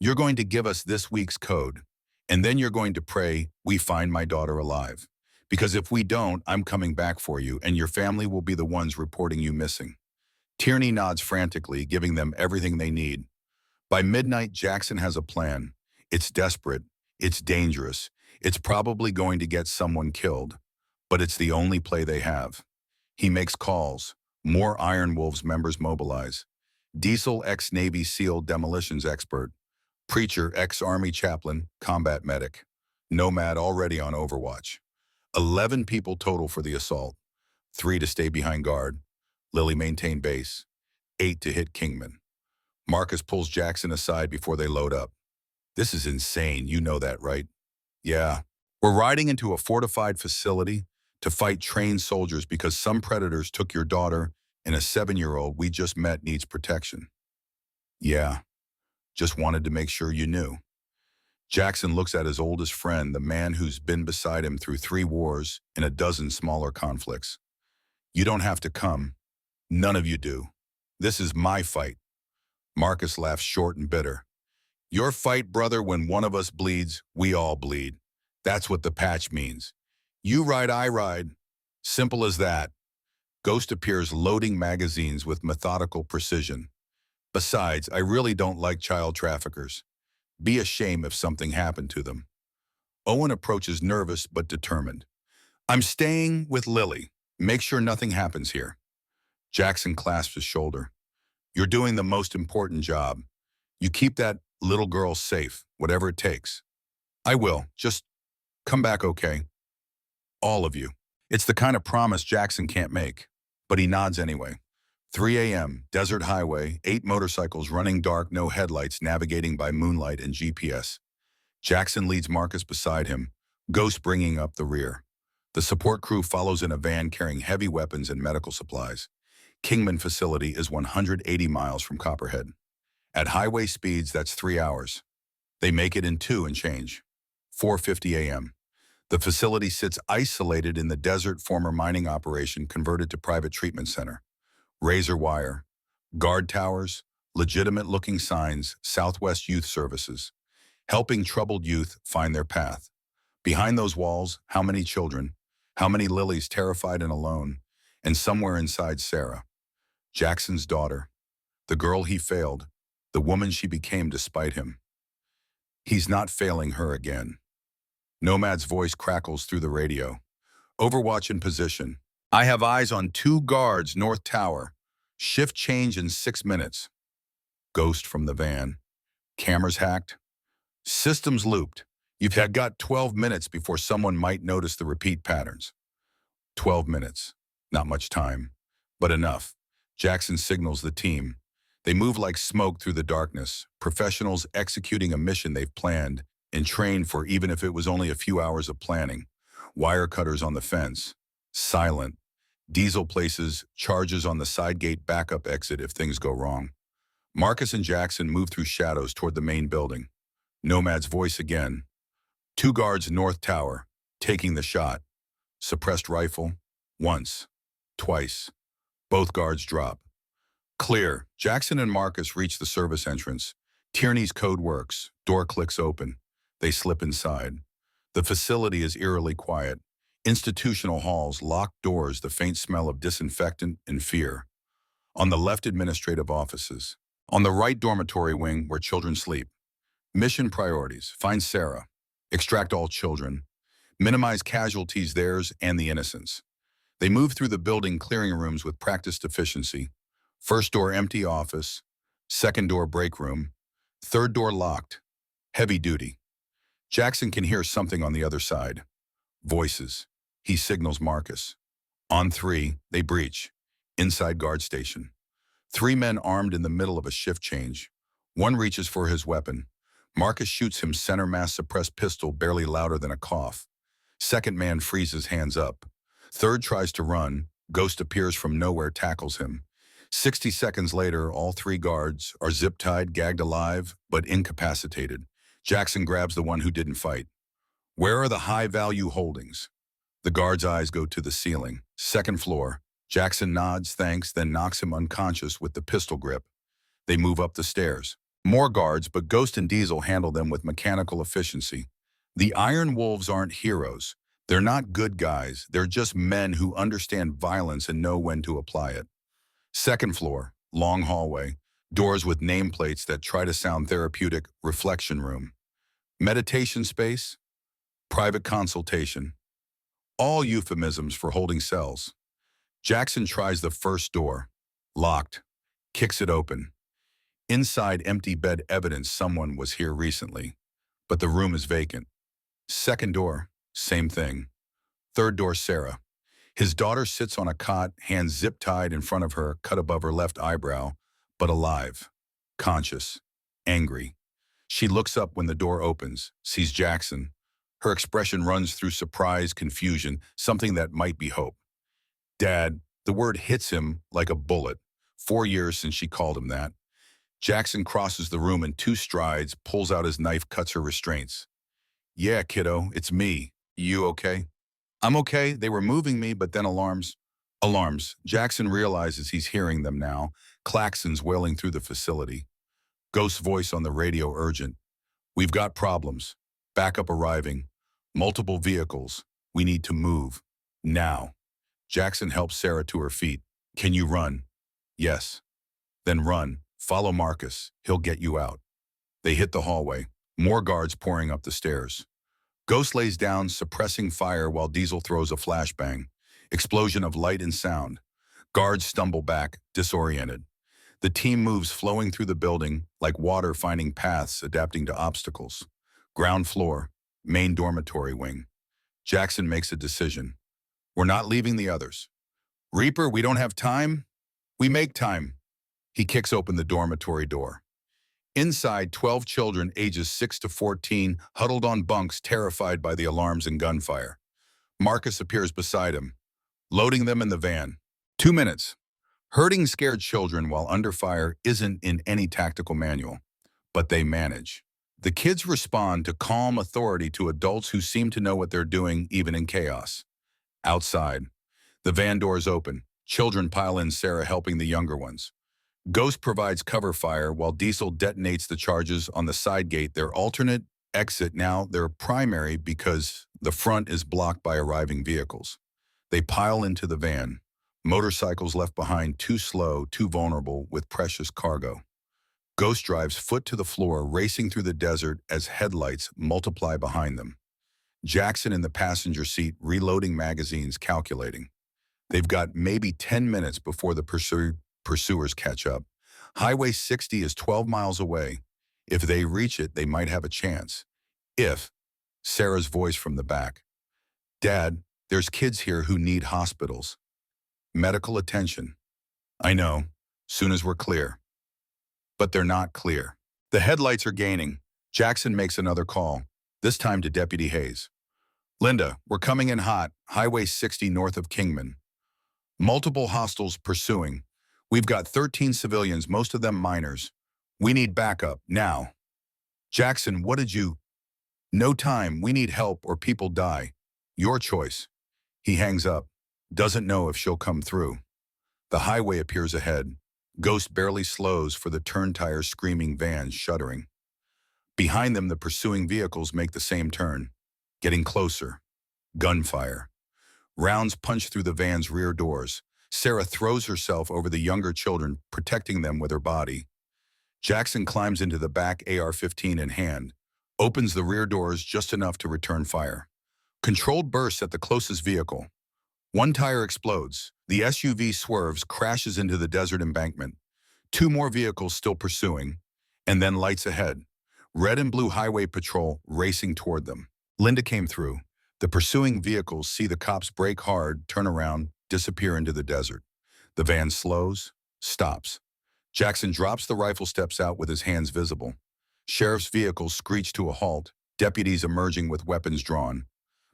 you're going to give us this week's code, and then you're going to pray we find my daughter alive. Because if we don't, I'm coming back for you, and your family will be the ones reporting you missing. Tierney nods frantically, giving them everything they need. By midnight, Jackson has a plan. It's desperate. It's dangerous. It's probably going to get someone killed. But it's the only play they have. He makes calls. More Iron Wolves members mobilize. Diesel, ex-Navy SEAL demolitions expert. Preacher, ex-Army chaplain, combat medic. Nomad already on Overwatch. 11 people total for the assault. 3 to stay behind guard. Lily maintain base. 8 to hit Kingman. Marcus pulls Jackson aside before they load up. This is insane, you know that, right? Yeah. We're riding into a fortified facility to fight trained soldiers because some predators took your daughter and a 7-year-old we just met needs protection. Yeah. Just wanted to make sure you knew. Jackson looks at his oldest friend, the man who's been beside him through 3 wars and a dozen smaller conflicts. You don't have to come. None of you do. This is my fight. Marcus laughs short and bitter. Your fight, brother, when one of us bleeds, we all bleed. That's what the patch means. You ride, I ride. Simple as that. Ghost appears loading magazines with methodical precision. Besides, I really don't like child traffickers. Be a shame if something happened to them. Owen approaches nervous but determined. I'm staying with Lily. Make sure nothing happens here. Jackson clasps his shoulder. You're doing the most important job. You keep that little girl safe, whatever it takes. I will. Just come back okay. All of you. It's the kind of promise Jackson can't make. But he nods anyway. 3 a.m., desert highway, 8 motorcycles running dark, no headlights, navigating by moonlight and GPS. Jackson leads Marcus beside him, Ghost bringing up the rear. The support crew follows in a van carrying heavy weapons and medical supplies. Kingman facility is 180 miles from Copperhead. At highway speeds, that's 3 hours. They make it in 2 and change. 4:50 a.m. The facility sits isolated in the desert, former mining operation converted to private treatment center. Razor wire, guard towers, legitimate-looking signs, Southwest Youth Services, helping troubled youth find their path. Behind those walls, how many children, how many Lilies terrified and alone, and somewhere inside Sarah, Jackson's daughter, the girl he failed, the woman she became despite him. He's not failing her again. Nomad's voice crackles through the radio. Overwatch in position. I have eyes on 2 guards, North Tower. Shift change in 6 minutes. Ghost from the van. Cameras hacked. Systems looped. You've got 12 minutes before someone might notice the repeat patterns. 12 minutes. Not much time, but enough. Jackson signals the team. They move like smoke through the darkness, professionals executing a mission they've planned and trained for, even if it was only a few hours of planning. Wire cutters on the fence. Silent. Diesel places charges on the side gate backup exit if things go wrong. Marcus and Jackson move through shadows toward the main building. Nomad's voice again. 2 guards, North Tower, taking the shot. Suppressed rifle. Once. Twice. Both guards drop. Clear. Jackson and Marcus reach the service entrance. Tierney's code works. Door clicks open. They slip inside. The facility is eerily quiet. Institutional halls, locked doors, the faint smell of disinfectant and fear. On the left, administrative offices. On the right, dormitory wing where children sleep. Mission priorities. Find Sarah. Extract all children. Minimize casualties, theirs and the innocents. They move through the building, clearing rooms with practiced efficiency. First door empty, office. Second door break room. Third door locked. Heavy duty. Jackson can hear something on the other side. Voices. He signals Marcus. On three, they breach. Inside guard station. Three men armed in the middle of a shift change. One reaches for his weapon. Marcus shoots him center mass suppressed pistol, barely louder than a cough. Second man freezes, hands up. Third tries to run. Ghost appears from nowhere, tackles him. 60 seconds later, all three guards are zip-tied, gagged alive, but incapacitated. Jackson grabs the one who didn't fight. Where are the high-value holdings? The guard's eyes go to the ceiling. Second floor. Jackson nods, thanks, then knocks him unconscious with the pistol grip. They move up the stairs. More guards, but Ghost and Diesel handle them with mechanical efficiency. The Iron Wolves aren't heroes. They're not good guys. They're just men who understand violence and know when to apply it. Second floor, long hallway, doors with nameplates that try to sound therapeutic, reflection room. Meditation space, private consultation. All euphemisms for holding cells. Jackson tries the first door. Locked. Kicks it open. Inside, empty bed, evidence someone was here recently. But the room is vacant. Second door, same thing. Third door, Sarah. His daughter sits on a cot, hands zip-tied in front of her, cut above her left eyebrow, but alive, conscious, angry. She looks up when the door opens, sees Jackson. Her expression runs through surprise, confusion, something that might be hope. Dad, the word hits him like a bullet. 4 years since she called him that. Jackson crosses the room in 2 strides, pulls out his knife, cuts her restraints. Yeah, kiddo, it's me. You okay? I'm okay. They were moving me, but then alarms. Alarms. Jackson realizes he's hearing them now. Klaxons wailing through the facility. Ghost's voice on the radio, urgent. We've got problems. Backup arriving. Multiple vehicles. We need to move. Now. Jackson helps Sarah to her feet. Can you run? Yes. Then run. Follow Marcus. He'll get you out. They hit the hallway. More guards pouring up the stairs. Ghost lays down, suppressing fire while Diesel throws a flashbang. Explosion of light and sound. Guards stumble back, disoriented. The team moves, flowing through the building, like water finding paths, adapting to obstacles. Ground floor, main dormitory wing. Jackson makes a decision. We're not leaving the others. Reaper, we don't have time. We make time. He kicks open the dormitory door. Inside, 12 children ages 6 to 14, huddled on bunks, terrified by the alarms and gunfire. Marcus appears beside him, loading them in the van. 2 minutes. Herding scared children while under fire isn't in any tactical manual, but they manage. The kids respond to calm authority to adults who seem to know what they're doing even in chaos. Outside, the van doors open. Children pile in, Sarah helping the younger ones. Ghost provides cover fire while Diesel detonates the charges on the side gate, their alternate exit now their primary because the front is blocked by arriving vehicles. They pile into the van. Motorcycles left behind, too slow, too vulnerable, with precious cargo. Ghost drives foot to the floor, racing through the desert as headlights multiply behind them. Jackson in the passenger seat, reloading magazines, calculating. They've got maybe 10 minutes before the pursuers catch up. Highway 60 is 12 miles away. If they reach it, they might have a chance. If, Sarah's voice from the back. Dad, there's kids here who need hospitals. Medical attention. I know, soon as we're clear. But they're not clear. The headlights are gaining. Jackson makes another call, this time to Deputy Hayes. Linda, we're coming in hot, Highway 60 north of Kingman. Multiple hostiles pursuing. We've got 13 civilians, most of them minors. We need backup, now. Jackson, what did you... No time, we need help or people die. Your choice. He hangs up. Doesn't know if she'll come through. The highway appears ahead. Ghost barely slows for the turn tires, screaming vans shuddering. Behind them, the pursuing vehicles make the same turn. Getting closer. Gunfire. Rounds punch through the van's rear doors. Sarah throws herself over the younger children, protecting them with her body. Jackson climbs into the back, AR-15 in hand, opens the rear doors just enough to return fire. Controlled bursts at the closest vehicle. One tire explodes. The SUV swerves, crashes into the desert embankment. Two more vehicles still pursuing, and then lights ahead. Red and blue highway patrol racing toward them. Linda came through. The pursuing vehicles see the cops brake hard, turn around, disappear into the desert. The van slows, stops. Jackson drops the rifle, steps out with his hands visible. Sheriff's vehicles screech to a halt, deputies emerging with weapons drawn.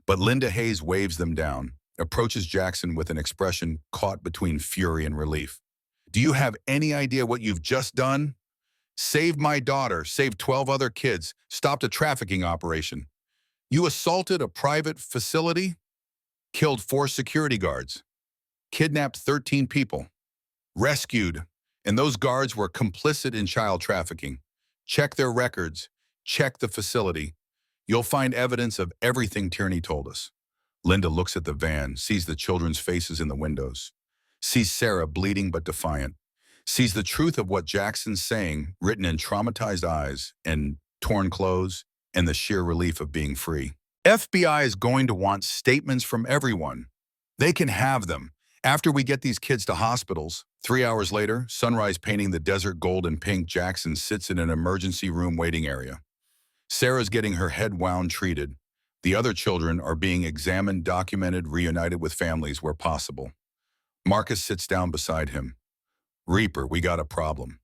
But Linda Hayes waves them down, approaches Jackson with an expression caught between fury and relief. "Do you have any idea what you've just done? Saved my daughter, saved 12 other kids, stopped a trafficking operation. You assaulted a private facility, killed 4 security guards, kidnapped 13 people, rescued, and those guards were complicit in child trafficking. Check their records, check the facility. You'll find evidence of everything Tierney told us." Linda looks at the van, sees the children's faces in the windows, sees Sarah bleeding but defiant, sees the truth of what Jackson's saying written in traumatized eyes and torn clothes, and the sheer relief of being free. FBI is going to want statements from everyone. They can have them. After we get these kids to hospitals. 3 hours later, sunrise painting the desert gold and pink, Jackson sits in an emergency room waiting area. Sarah's getting her head wound, treated. The other children are being examined, documented, reunited with families where possible. Marcus sits down beside him. "Reaper, we got a problem."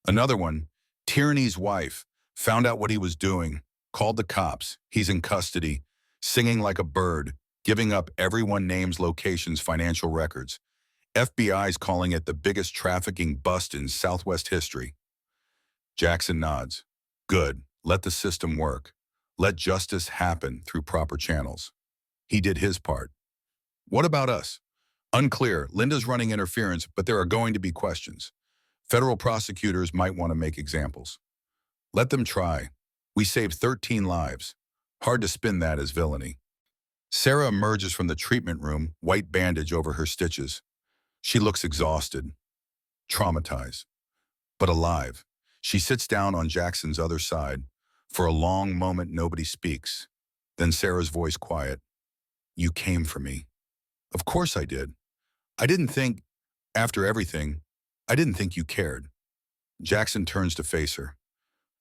Another one, Tierney's wife, found out what he was doing, called the cops. He's in custody, singing like a bird, giving up everyone, names, locations, financial records. FBI's calling it the biggest trafficking bust in Southwest history. Jackson nods. Good. Let the system work. Let justice happen through proper channels. He did his part. What about us? Unclear. Linda's running interference, but there are going to be questions. Federal prosecutors might want to make examples. Let them try. We saved 13 lives. Hard to spin that as villainy. Sarah emerges from the treatment room, white bandage over her stitches. She looks exhausted, traumatized, but alive. She sits down on Jackson's other side. For a long moment, nobody speaks. Then Sarah's voice quiet. "You came for me." "Of course I did. I didn't think, after everything, I didn't think you cared." Jackson turns to face her.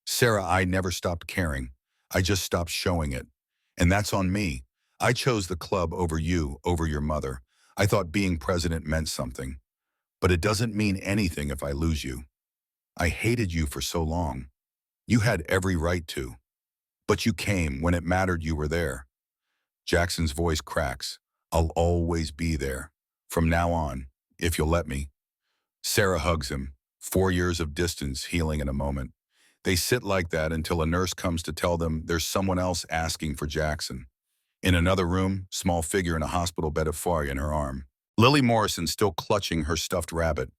"Sarah, I never stopped caring. I just stopped showing it. And that's on me. I chose the club over you, over your mother. I thought being president meant something. But it doesn't mean anything if I lose you. I hated you for so long. You had every right to. But you came. When it mattered, you were there." Jackson's voice cracks. "I'll always be there. From now on, if you'll let me." Sarah hugs him. 4 years of distance healing in a moment. They sit like that until a nurse comes to tell them there's someone else asking for Jackson. In another room, small figure in a hospital bed, of Faria in her arm. Lily Morrison still clutching her stuffed rabbit.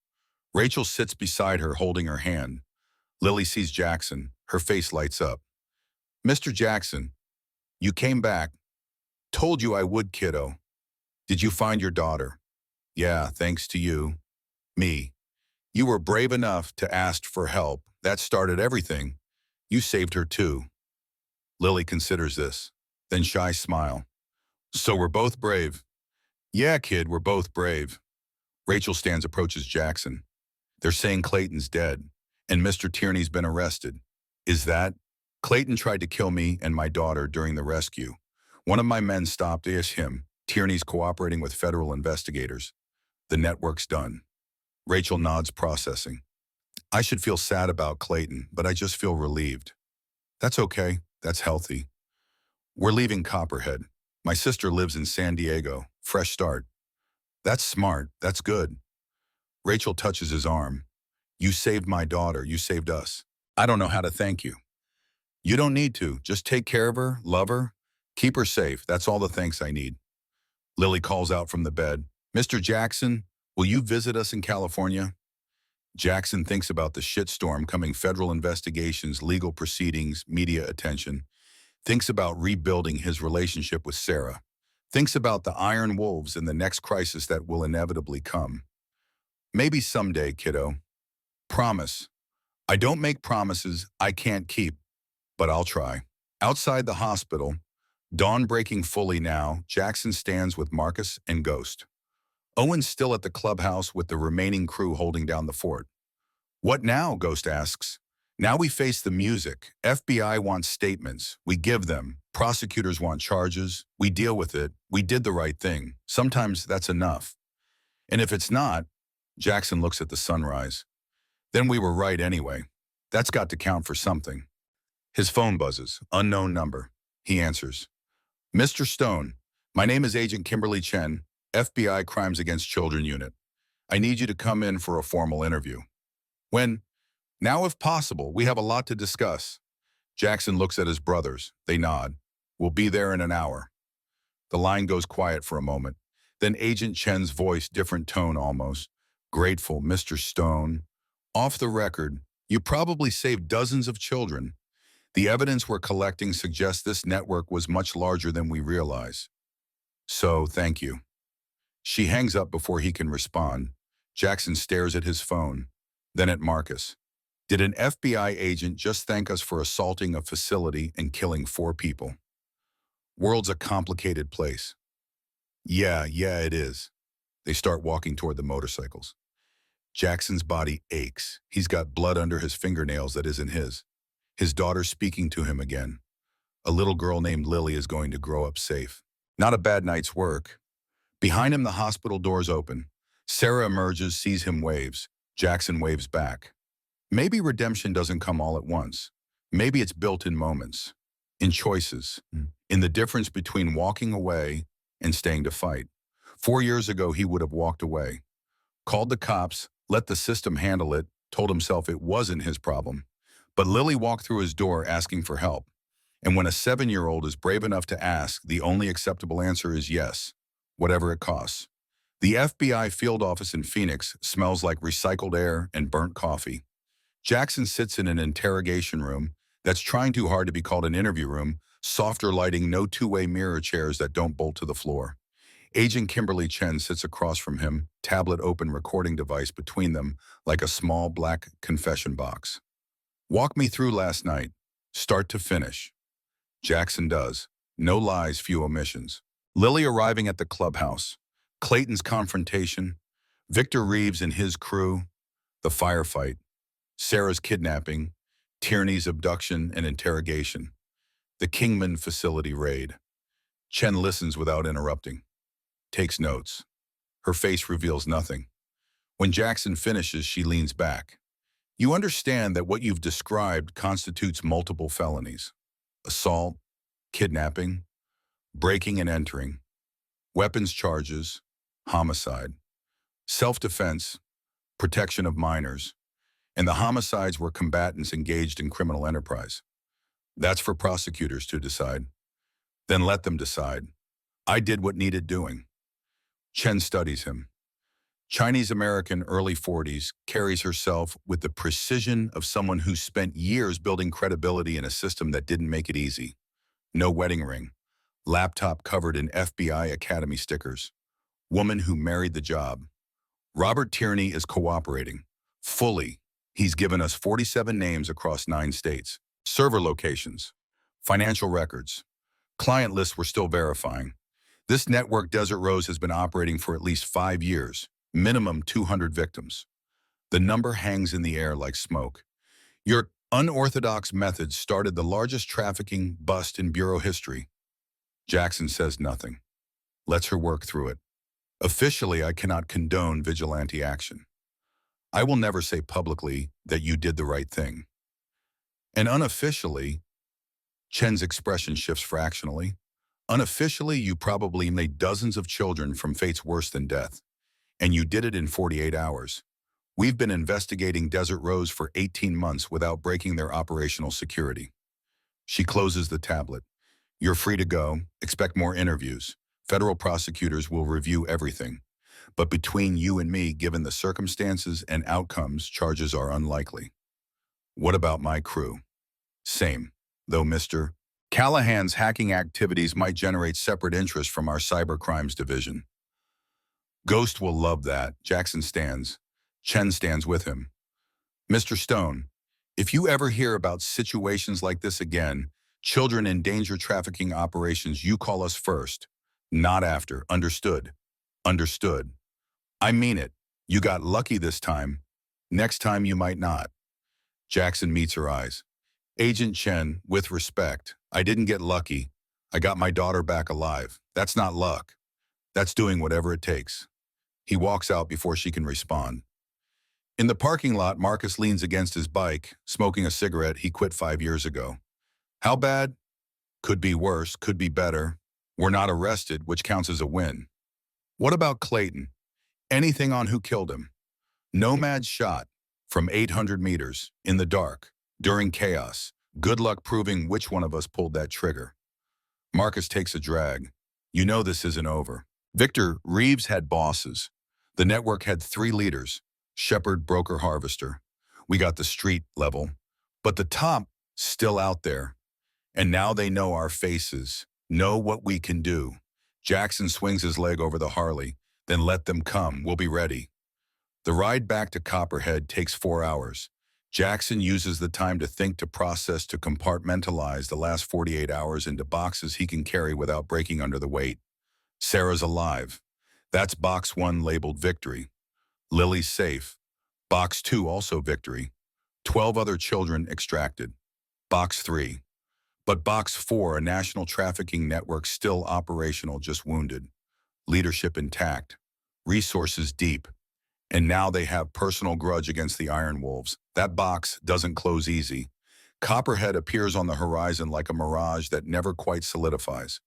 Rachel sits beside her, holding her hand. Lily sees Jackson. Her face lights up. "Mr. Jackson, you came back. Told you I would, kiddo. Did you find your daughter?" "Yeah, thanks to you." "Me. You were brave enough to ask for help. That started everything. You saved her too." Lily considers this. Then shy smile. "So we're both brave." "Yeah, kid, we're both brave." Rachel stands, approaches Jackson. "They're saying Clayton's dead, and Mr. Tierney's been arrested. Is that? Clayton tried to kill me and my daughter during the rescue. One of my men stopped him. Tierney's cooperating with federal investigators. The network's done." Rachel nods, processing. "I should feel sad about Clayton, but I just feel relieved." "That's okay. That's healthy. We're leaving Copperhead. My sister lives in San Diego. Fresh start." "That's smart. That's good." Rachel touches his arm. "You saved my daughter. You saved us. I don't know how to thank you." "You don't need to. Just take care of her, love her, keep her safe. That's all the thanks I need." Lily calls out from the bed. "Mr. Jackson, will you visit us in California?" Jackson thinks about the shitstorm coming, federal investigations, legal proceedings, media attention. Thinks about rebuilding his relationship with Sarah. Thinks about the iron wolves in the next crisis that will inevitably come. Maybe someday, kiddo. Promise. I don't make promises I can't keep, but I'll try. Outside the hospital, dawn breaking fully now, Jackson stands with Marcus and Ghost. Owen's still at the clubhouse with the remaining crew holding down the fort. What now? Ghost asks. Now we face the music. FBI wants statements. We give them. Prosecutors want charges. We deal with it. We did the right thing. Sometimes that's enough. And if it's not, Jackson looks at the sunrise. Then we were right anyway. That's got to count for something. His phone buzzes. Unknown number. He answers. Mr. Stone, my name is Agent Kimberly Chen, FBI Crimes Against Children Unit. I need you to come in for a formal interview. When? Now, if possible, we have a lot to discuss. Jackson looks at his brothers. They nod. We'll be there in an hour. The line goes quiet for a moment. Then Agent Chen's voice, different tone almost. Grateful, Mr. Stone. Off the record, you probably saved dozens of children. The evidence we're collecting suggests this network was much larger than we realize. So, thank you. She hangs up before he can respond. Jackson stares at his phone, then at Marcus. Did an FBI agent just thank us for assaulting a facility and killing 4 people? World's a complicated place. Yeah, it is. They start walking toward the motorcycles. Jackson's body aches. He's got blood under his fingernails that isn't his. His daughter's speaking to him again. A little girl named Lily is going to grow up safe. Not a bad night's work. Behind him, the hospital doors open. Sarah emerges, sees him, waves. Jackson waves back. Maybe redemption doesn't come all at once. Maybe it's built in moments, in choices, in the difference between walking away and staying to fight. 4 years ago, he would have walked away, called the cops, let the system handle it, told himself it wasn't his problem. But Lily walked through his door asking for help. And when a 7-year-old is brave enough to ask, the only acceptable answer is yes, whatever it costs. The FBI field office in Phoenix smells like recycled air and burnt coffee. Jackson sits in an interrogation room that's trying too hard to be called an interview room, softer lighting, no two-way mirror chairs that don't bolt to the floor. Agent Kimberly Chen sits across from him, tablet open, recording device between them like a small black confession box. Walk me through last night, start to finish. Jackson does. No lies, few omissions. Lily arriving at the clubhouse, Clayton's confrontation, Victor Reeves and his crew, the firefight, Sarah's kidnapping, Tierney's abduction and interrogation, the Kingman facility raid. Chen listens without interrupting, takes notes. Her face reveals nothing. When Jackson finishes, she leans back. You understand that what you've described constitutes multiple felonies: assault, kidnapping, breaking and entering, weapons charges, homicide, self-defense, protection of minors, and the homicides were combatants engaged in criminal enterprise. That's for prosecutors to decide. Then let them decide. I did what needed doing. Chen studies him. Chinese-American, early 40s, carries herself with the precision of someone who spent years building credibility in a system that didn't make it easy. No wedding ring. Laptop covered in FBI Academy stickers. Woman who married the job. Robert Tierney is cooperating. Fully. He's given us 47 names across 9 states. Server locations. Financial records. Client lists we're still verifying. This network, Desert Rose, has been operating for at least 5 years. Minimum 200 victims. The number hangs in the air like smoke. Your unorthodox methods started the largest trafficking bust in Bureau history. Jackson says nothing. Lets her work through it. Officially, I cannot condone vigilante action. I will never say publicly that you did the right thing. And unofficially, Chen's expression shifts fractionally. Unofficially, you probably made dozens of children from fates worse than death. And you did it in 48 hours. We've been investigating Desert Rose for 18 months without breaking their operational security. She closes the tablet. You're free to go. Expect more interviews. Federal prosecutors will review everything. But between you and me, given the circumstances and outcomes, charges are unlikely. What about my crew? Same, though, Mr. Callahan's hacking activities might generate separate interest from our cybercrimes division. Ghost will love that. Jackson stands. Chen stands with him. Mr. Stone, if you ever hear about situations like this again, children in danger trafficking operations, you call us first, not after. Understood? Understood. I mean it. You got lucky this time. Next time you might not. Jackson meets her eyes. Agent Chen, with respect, I didn't get lucky. I got my daughter back alive. That's not luck. That's doing whatever it takes. He walks out before she can respond. In the parking lot, Marcus leans against his bike, smoking a cigarette he quit 5 years ago. How bad? Could be worse, could be better. We're not arrested, which counts as a win. What about Clayton? Anything on who killed him? Nomad shot from 800 meters, in the dark, during chaos. Good luck proving which one of us pulled that trigger. Marcus takes a drag. You know this isn't over. Victor, Reeves had bosses. The network had 3 leaders. Shepherd, broker, harvester. We got the street level. But the top, still out there. And now they know our faces, know what we can do. Jackson swings his leg over the Harley. Then let them come, we'll be ready. The ride back to Copperhead takes 4 hours. Jackson uses the time to think, to process, to compartmentalize the last 48 hours into boxes he can carry without breaking under the weight. Sarah's alive. That's box 1 labeled victory. Lily's safe. Box 2 also victory. 12 other children extracted. Box 3. But box 4, a national trafficking network still operational, just wounded. Leadership intact. Resources deep. And now they have personal grudge against the Iron Wolves. That box doesn't close easy. Copperhead appears on the horizon like a mirage that never quite solidifies.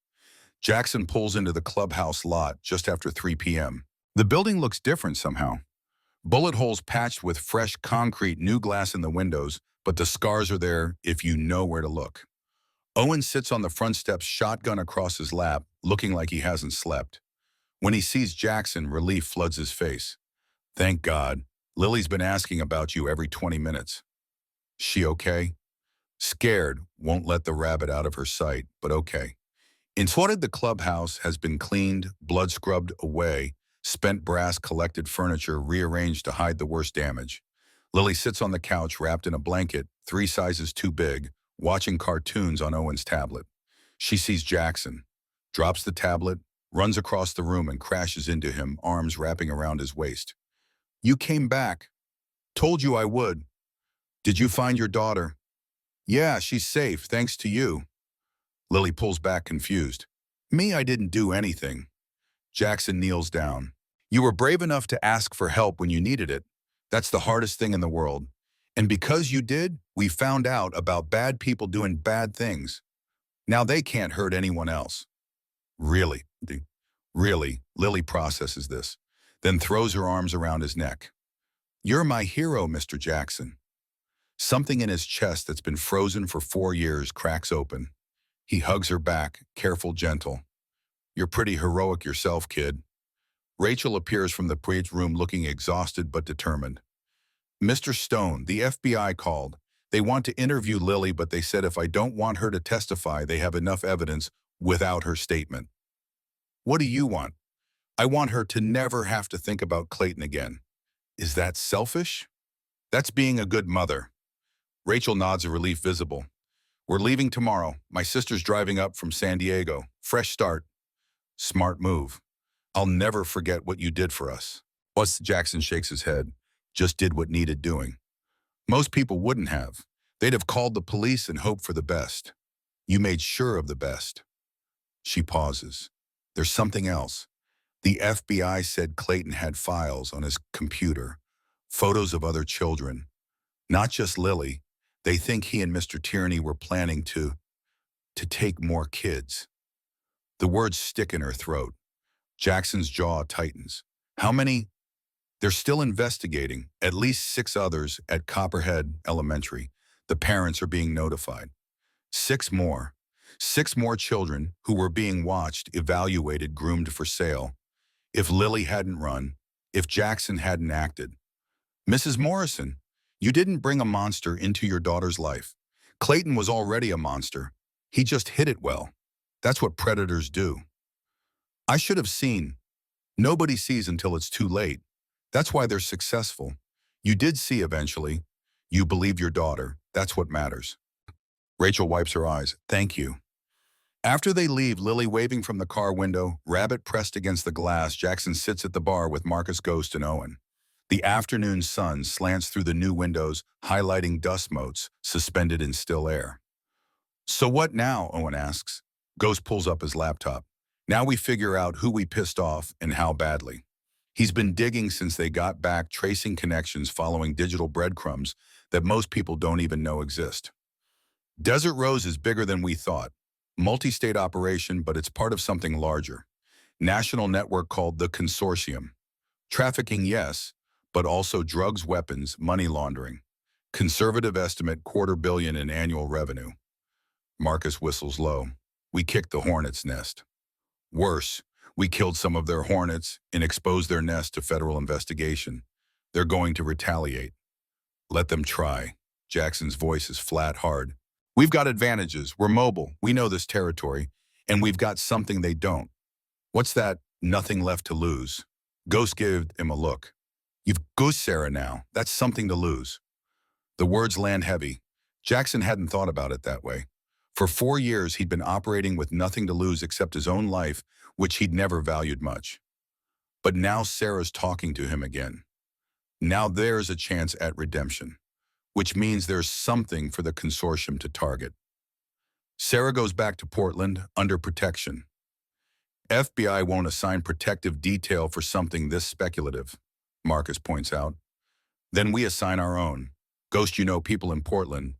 Jackson pulls into the clubhouse lot just after 3 p.m. The building looks different somehow. Bullet holes patched with fresh concrete, new glass in the windows, but the scars are there if you know where to look. Owen sits on the front steps, shotgun across his lap, looking like he hasn't slept. When he sees Jackson, relief floods his face. Thank God. Lily's been asking about you every 20 minutes. She okay? Scared, won't let the rabbit out of her sight, but okay. Inside the clubhouse has been cleaned, blood scrubbed away, spent brass collected, furniture rearranged to hide the worst damage. Lily sits on the couch wrapped in a blanket, 3 sizes too big, watching cartoons on Owen's tablet. She sees Jackson, drops the tablet, runs across the room and crashes into him, arms wrapping around his waist. You came back. Told you I would. Did you find your daughter? Yeah, she's safe, thanks to you. Lily pulls back, confused. Me, I didn't do anything. Jackson kneels down. You were brave enough to ask for help when you needed it. That's the hardest thing in the world. And because you did, we found out about bad people doing bad things. Now they can't hurt anyone else. Really? Really? Lily processes this, then throws her arms around his neck. You're my hero, Mr. Jackson. Something in his chest that's been frozen for 4 years cracks open. He hugs her back, careful, gentle. You're pretty heroic yourself, kid. Rachel appears from the bridge room looking exhausted but determined. Mr. Stone, the FBI called. They want to interview Lily, but they said if I don't want her to testify, they have enough evidence without her statement. What do you want? I want her to never have to think about Clayton again. Is that selfish? That's being a good mother. Rachel nods, a relief visible. We're leaving tomorrow. My sister's driving up from San Diego. Fresh start. Smart move. I'll never forget what you did for us. What's Jackson shakes his head. Just did what needed doing. Most people wouldn't have. They'd have called the police and hoped for the best. You made sure of the best. She pauses. There's something else. The FBI said Clayton had files on his computer, photos of other children. Not just Lily. They think he and Mr. Tierney were planning to take more kids. The words stick in her throat. Jackson's jaw tightens. How many? They're still investigating, at least 6 others at Copperhead Elementary. The parents are being notified. 6 more. 6 more children who were being watched, evaluated, groomed for sale. If Lily hadn't run, if Jackson hadn't acted. Mrs. Morrison, you didn't bring a monster into your daughter's life. Clayton was already a monster. He just hit it well. That's what predators do. I should have seen. Nobody sees until it's too late. That's why they're successful. You did see eventually. You believed your daughter. That's what matters. Rachel wipes her eyes. Thank you. After they leave, Lily waving from the car window, Rabbit pressed against the glass, Jackson sits at the bar with Marcus, Ghost, and Owen. The afternoon sun slants through the new windows, highlighting dust motes suspended in still air. So what now? Owen asks. Ghost pulls up his laptop. Now we figure out who we pissed off and how badly. He's been digging since they got back, tracing connections following digital breadcrumbs that most people don't even know exist. Desert Rose is bigger than we thought. Multi-state operation, but it's part of something larger. National network called the Consortium. Trafficking, yes, but also drugs, weapons, money laundering. Conservative estimate, $250 million in annual revenue. Marcus whistles low. We kicked the hornet's nest. Worse, we killed some of their hornets and exposed their nest to federal investigation. They're going to retaliate. Let them try. Jackson's voice is flat, hard. We've got advantages. We're mobile. We know this territory. And we've got something they don't. What's that? Nothing left to lose. Ghost gave him a look. You've goosed Sarah now. That's something to lose. The words land heavy. Jackson hadn't thought about it that way. For 4 years, he'd been operating with nothing to lose except his own life, which he'd never valued much. But now Sarah's talking to him again. Now there's a chance at redemption, which means there's something for the consortium to target. Sarah goes back to Portland under protection. FBI won't assign protective detail for something this speculative, Marcus points out. Then we assign our own. Ghost, you know people in Portland.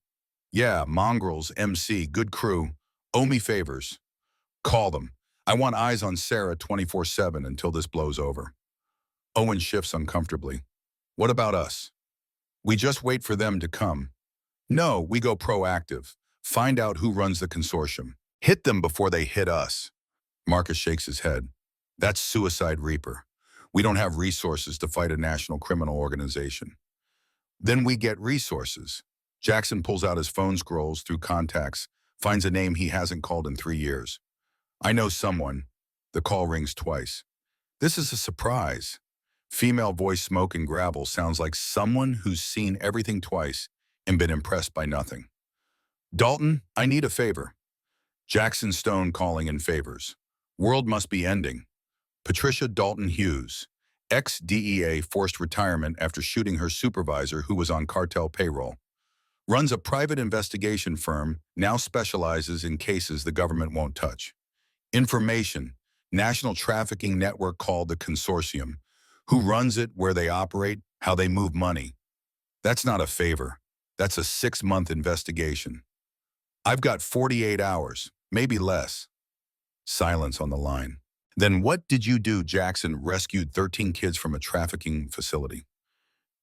Yeah, Mongrels, MC, good crew. Owe me favors. Call them. I want eyes on Sarah 24/7 until this blows over. Owen shifts uncomfortably. What about us? We just wait for them to come. No, we go proactive. Find out who runs the consortium. Hit them before they hit us. Marcus shakes his head. That's suicide reaper. We don't have resources to fight a national criminal organization. Then we get resources. Jackson pulls out his phone, scrolls through contacts, finds a name he hasn't called in 3 years. I know someone. The call rings twice. This is a surprise. Female voice, smoke and gravel, sounds like someone who's seen everything twice and been impressed by nothing. Dalton, I need a favor. Jackson Stone calling in favors. World must be ending. Patricia Dalton Hughes, ex-DEA, forced retirement after shooting her supervisor who was on cartel payroll. Runs a private investigation firm, now specializes in cases the government won't touch. Information, national trafficking network called the Consortium. Who runs it, where they operate, how they move money. That's not a favor. That's a 6-month investigation. I've got 48 hours, maybe less. Silence on the line. Then what did you do? Jackson rescued 13 kids from a trafficking facility.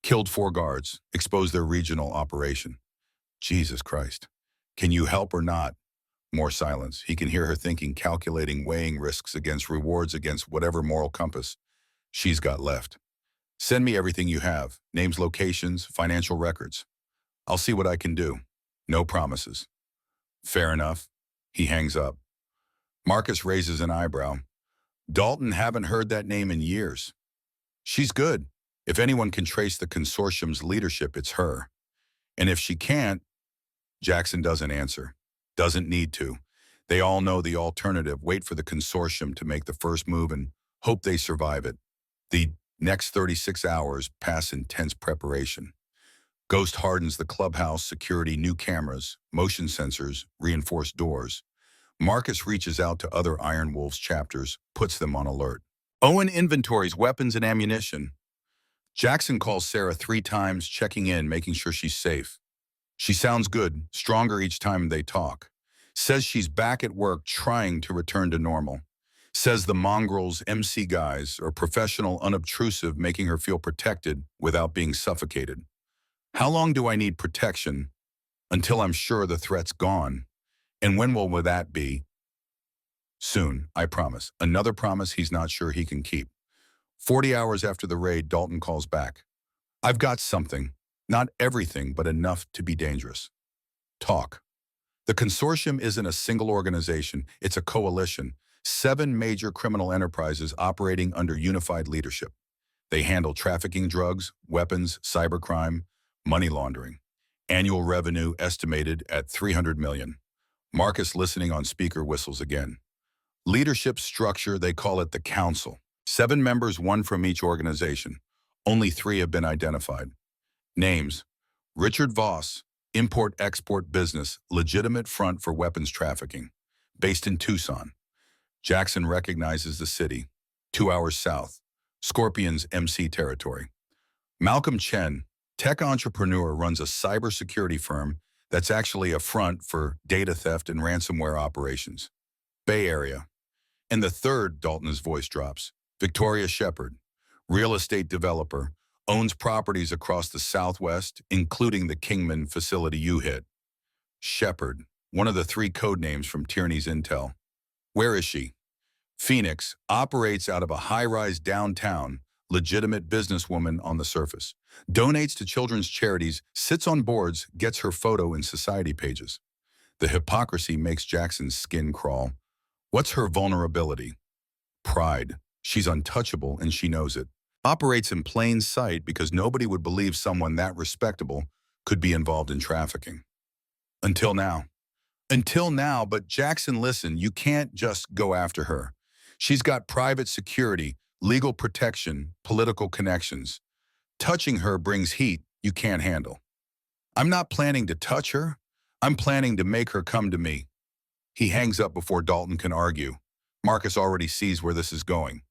Killed 4 guards, exposed their regional operation. Jesus Christ. Can you help or not? More silence. He can hear her thinking, calculating, weighing risks against rewards, against whatever moral compass she's got left. Send me everything you have. Names, locations, financial records. I'll see what I can do. No promises. Fair enough. He hangs up. Marcus raises an eyebrow. Dalton, haven't heard that name in years. She's good. If anyone can trace the consortium's leadership, it's her. And if she can't, Jackson doesn't answer. Doesn't need to. They all know the alternative. Wait for the consortium to make the first move and hope they survive it. The next 36 hours pass in tense preparation. Ghost hardens the clubhouse, security, new cameras, motion sensors, reinforced doors. Marcus reaches out to other Iron Wolves chapters, puts them on alert. Owen inventories weapons and ammunition. Jackson calls Sarah 3 times, checking in, making sure she's safe. She sounds good, stronger each time they talk. Says she's back at work, trying to return to normal. Says the Mongrels, MC guys, are professional, unobtrusive, making her feel protected without being suffocated. How long do I need protection? Until I'm sure the threat's gone. And when will that be? Soon, I promise. Another promise he's not sure he can keep. 40 hours after the raid, Dalton calls back. I've got something. Not everything, but enough to be dangerous. Talk. The consortium isn't a single organization, it's a coalition. 7 major criminal enterprises operating under unified leadership. They handle trafficking drugs, weapons, cybercrime, money laundering. Annual revenue estimated at 300 million. Marcus listening on speaker whistles again. Leadership structure, they call it the council. 7 members, 1 from each organization. Only 3 have been identified. Names: Richard Voss, import-export business, legitimate front for weapons trafficking, based in Tucson. Jackson recognizes the city, 2 hours south, Scorpion's MC territory. Malcolm Chen, tech entrepreneur, runs a cybersecurity firm that's actually a front for data theft and ransomware operations. Bay Area. And the third, Dalton's voice drops, Victoria Shepard, real estate developer, owns properties across the Southwest, including the Kingman facility you hit. Shepard, one of the 3 code names from Tierney's intel. Where is she? Phoenix, operates out of a high-rise downtown, legitimate businesswoman on the surface. Donates to children's charities, sits on boards, gets her photo in society pages. The hypocrisy makes Jackson's skin crawl. What's her vulnerability? Pride. She's untouchable and she knows it. Operates in plain sight because nobody would believe someone that respectable could be involved in trafficking. Until now. Until now, but Jackson, listen, you can't just go after her. She's got private security, legal protection, political connections. Touching her brings heat you can't handle. I'm not planning to touch her. I'm planning to make her come to me. He hangs up before Dalton can argue. Marcus already sees where this is going.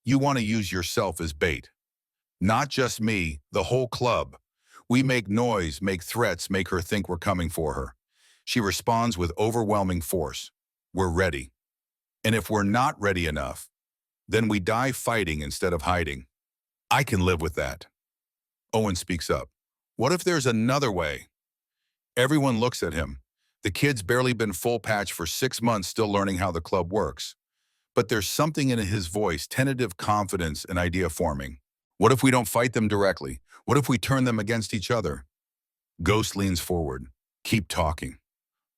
You want to use yourself as bait. Not just me, the whole club. We make noise, make threats, make her think we're coming for her. She responds with overwhelming force. We're ready. And if we're not ready enough, then we die fighting instead of hiding. I can live with that. Owen speaks up. What if there's another way? Everyone looks at him. The kid's barely been full patch for 6 months, still learning how the club works. But there's something in his voice, tentative confidence and idea forming. What if we don't fight them directly? What if we turn them against each other? Ghost leans forward. Keep talking.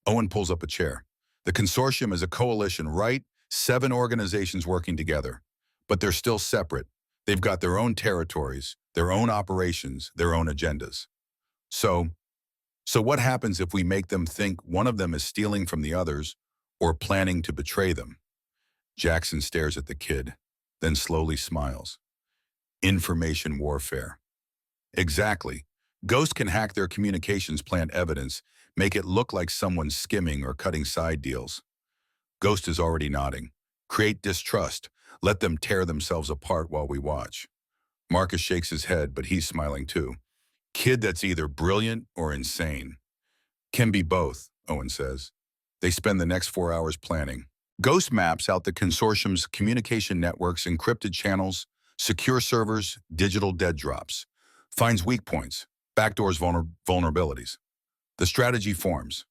Owen pulls up a chair. The consortium is a coalition, right? 7 organizations working together. But they're still separate. They've got their own territories, their own operations, their own agendas. So what happens if we make them think one of them is stealing from the others or planning to betray them? Jackson stares at the kid, then slowly smiles. Information warfare. Exactly. Ghost can hack their communications, plant evidence, make it look like someone's skimming or cutting side deals. Ghost is already nodding. Create distrust. Let them tear themselves apart while we watch. Marcus shakes his head, but he's smiling too. Kid that's either brilliant or insane. Can be both, Owen says. They spend the next 4 hours planning. Ghost maps out the consortium's communication networks, encrypted channels, secure servers, digital dead drops. Finds weak points, backdoors, vulnerabilities. The strategy forms.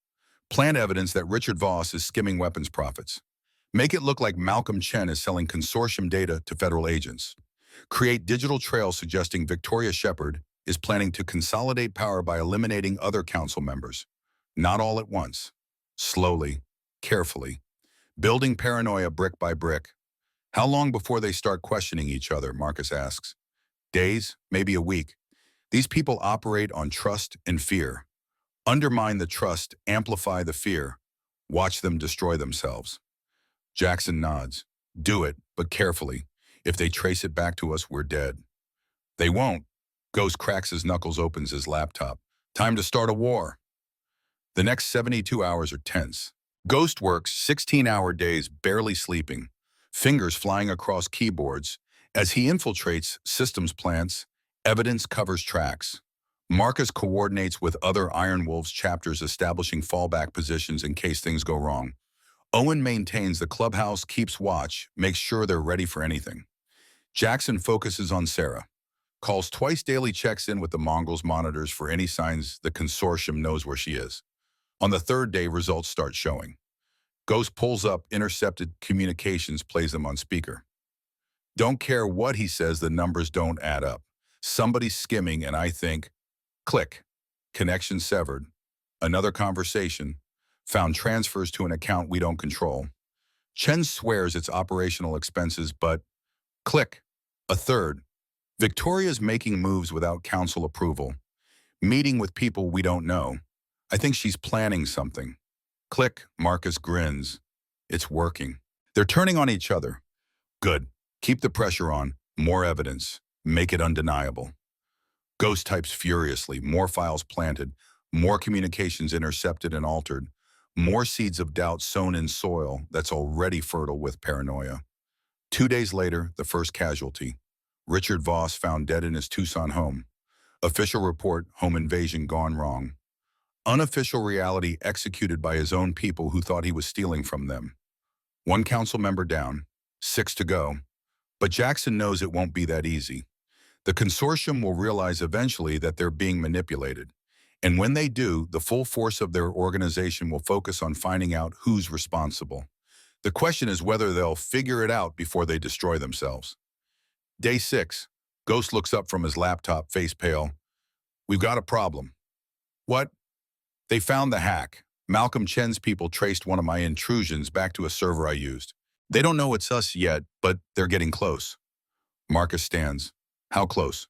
Plant evidence that Richard Voss is skimming weapons profits. Make it look like Malcolm Chen is selling consortium data to federal agents. Create digital trails suggesting Victoria Shepard is planning to consolidate power by eliminating other council members. Not all at once. Slowly, carefully. Building paranoia brick by brick. How long before they start questioning each other, Marcus asks. Days, maybe a week. These people operate on trust and fear. Undermine the trust, amplify the fear. Watch them destroy themselves. Jackson nods. Do it, but carefully. If they trace it back to us, we're dead. They won't. Ghost cracks his knuckles, opens his laptop. Time to start a war. The next 72 hours are tense. Ghost works 16-hour days, barely sleeping, fingers flying across keyboards. As he infiltrates systems plants, evidence covers tracks. Marcus coordinates with other Iron Wolves chapters, establishing fallback positions in case things go wrong. Owen maintains the clubhouse, keeps watch, makes sure they're ready for anything. Jackson focuses on Sarah. Calls twice daily, checks in with the Mongols, monitors for any signs the consortium knows where she is. On the 3rd day, results start showing. Ghost pulls up intercepted communications, plays them on speaker. Don't care what he says, the numbers don't add up. Somebody's skimming, and I think, click. Connection severed. Another conversation. Found transfers to an account we don't control. Chen swears it's operational expenses, but click. A third. Victoria's making moves without council approval. Meeting with people we don't know. I think she's planning something. Click. Marcus grins. It's working. They're turning on each other. Good. Keep the pressure on. More evidence. Make it undeniable. Ghost types furiously. More files planted. More communications intercepted and altered. More seeds of doubt sown in soil that's already fertile with paranoia. 2 days later, the first casualty. Richard Voss found dead in his Tucson home. Official report, home invasion gone wrong. Unofficial reality executed by his own people who thought he was stealing from them. 1 council member down, 6 to go. But Jackson knows it won't be that easy. The consortium will realize eventually that they're being manipulated. And when they do, the full force of their organization will focus on finding out who's responsible. The question is whether they'll figure it out before they destroy themselves. Day 6. Ghost looks up from his laptop, face pale. We've got a problem. What? They found the hack. Malcolm Chen's people traced one of my intrusions back to a server I used. They don't know it's us yet, but they're getting close. Marcus stands. How close?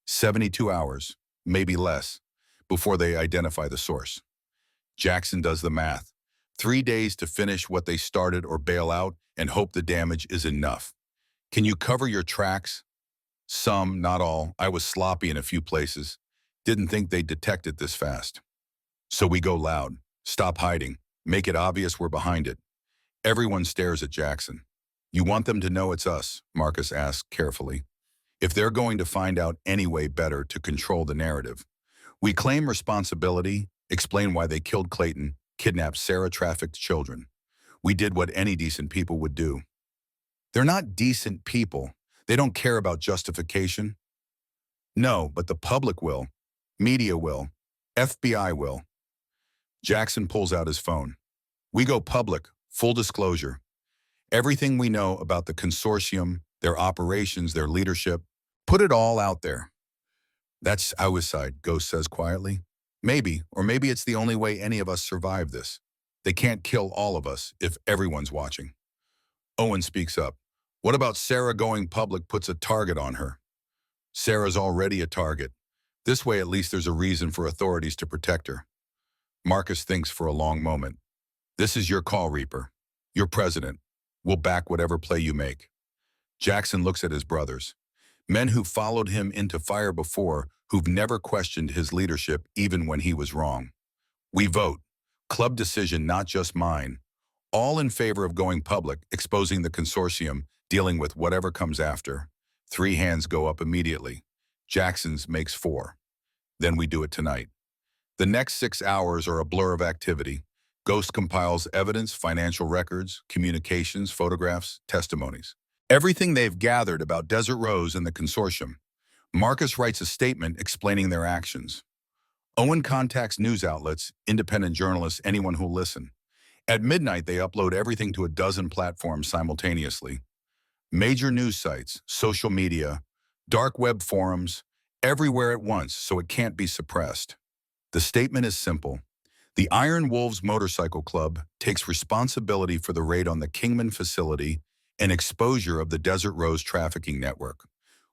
72 hours, maybe less, before they identify the source. Jackson does the math. 3 days to finish what they started or bail out and hope the damage is enough. Can you cover your tracks? Some, not all. I was sloppy in a few places. Didn't think they'd detect it this fast. So we go loud. Stop hiding. Make it obvious we're behind it. Everyone stares at Jackson. You want them to know it's us, Marcus asks carefully. If they're going to find out any way better to control the narrative. We claim responsibility, explain why they killed Clayton, kidnapped Sarah, trafficked children. We did what any decent people would do. They're not decent people. They don't care about justification. No, but the public will. Media will. FBI will. Jackson pulls out his phone. We go public, full disclosure. Everything we know about the consortium, their operations, their leadership, put it all out there. That's suicide, Ghost says quietly. Maybe, or maybe it's the only way any of us survive this. They can't kill all of us if everyone's watching. Owen speaks up. What about Sarah going public puts a target on her? Sarah's already a target. This way at least there's a reason for authorities to protect her. Marcus thinks for a long moment. This is your call, Reaper. You're president. We'll back whatever play you make. Jackson looks at his brothers. Men who followed him into fire before, who've never questioned his leadership even when he was wrong. We vote. Club decision, not just mine. All in favor of going public, exposing the consortium, dealing with whatever comes after. 3 hands go up immediately. Jackson's makes 4. Then we do it tonight. The next 6 hours are a blur of activity. Ghost compiles evidence, financial records, communications, photographs, testimonies. Everything they've gathered about Desert Rose and the consortium. Marcus writes a statement explaining their actions. Owen contacts news outlets, independent journalists, anyone who'll listen. At midnight, they upload everything to a dozen platforms simultaneously. Major news sites, social media, dark web forums, everywhere at once, so it can't be suppressed. The statement is simple. The Iron Wolves Motorcycle Club takes responsibility for the raid on the Kingman facility and exposure of the Desert Rose trafficking network.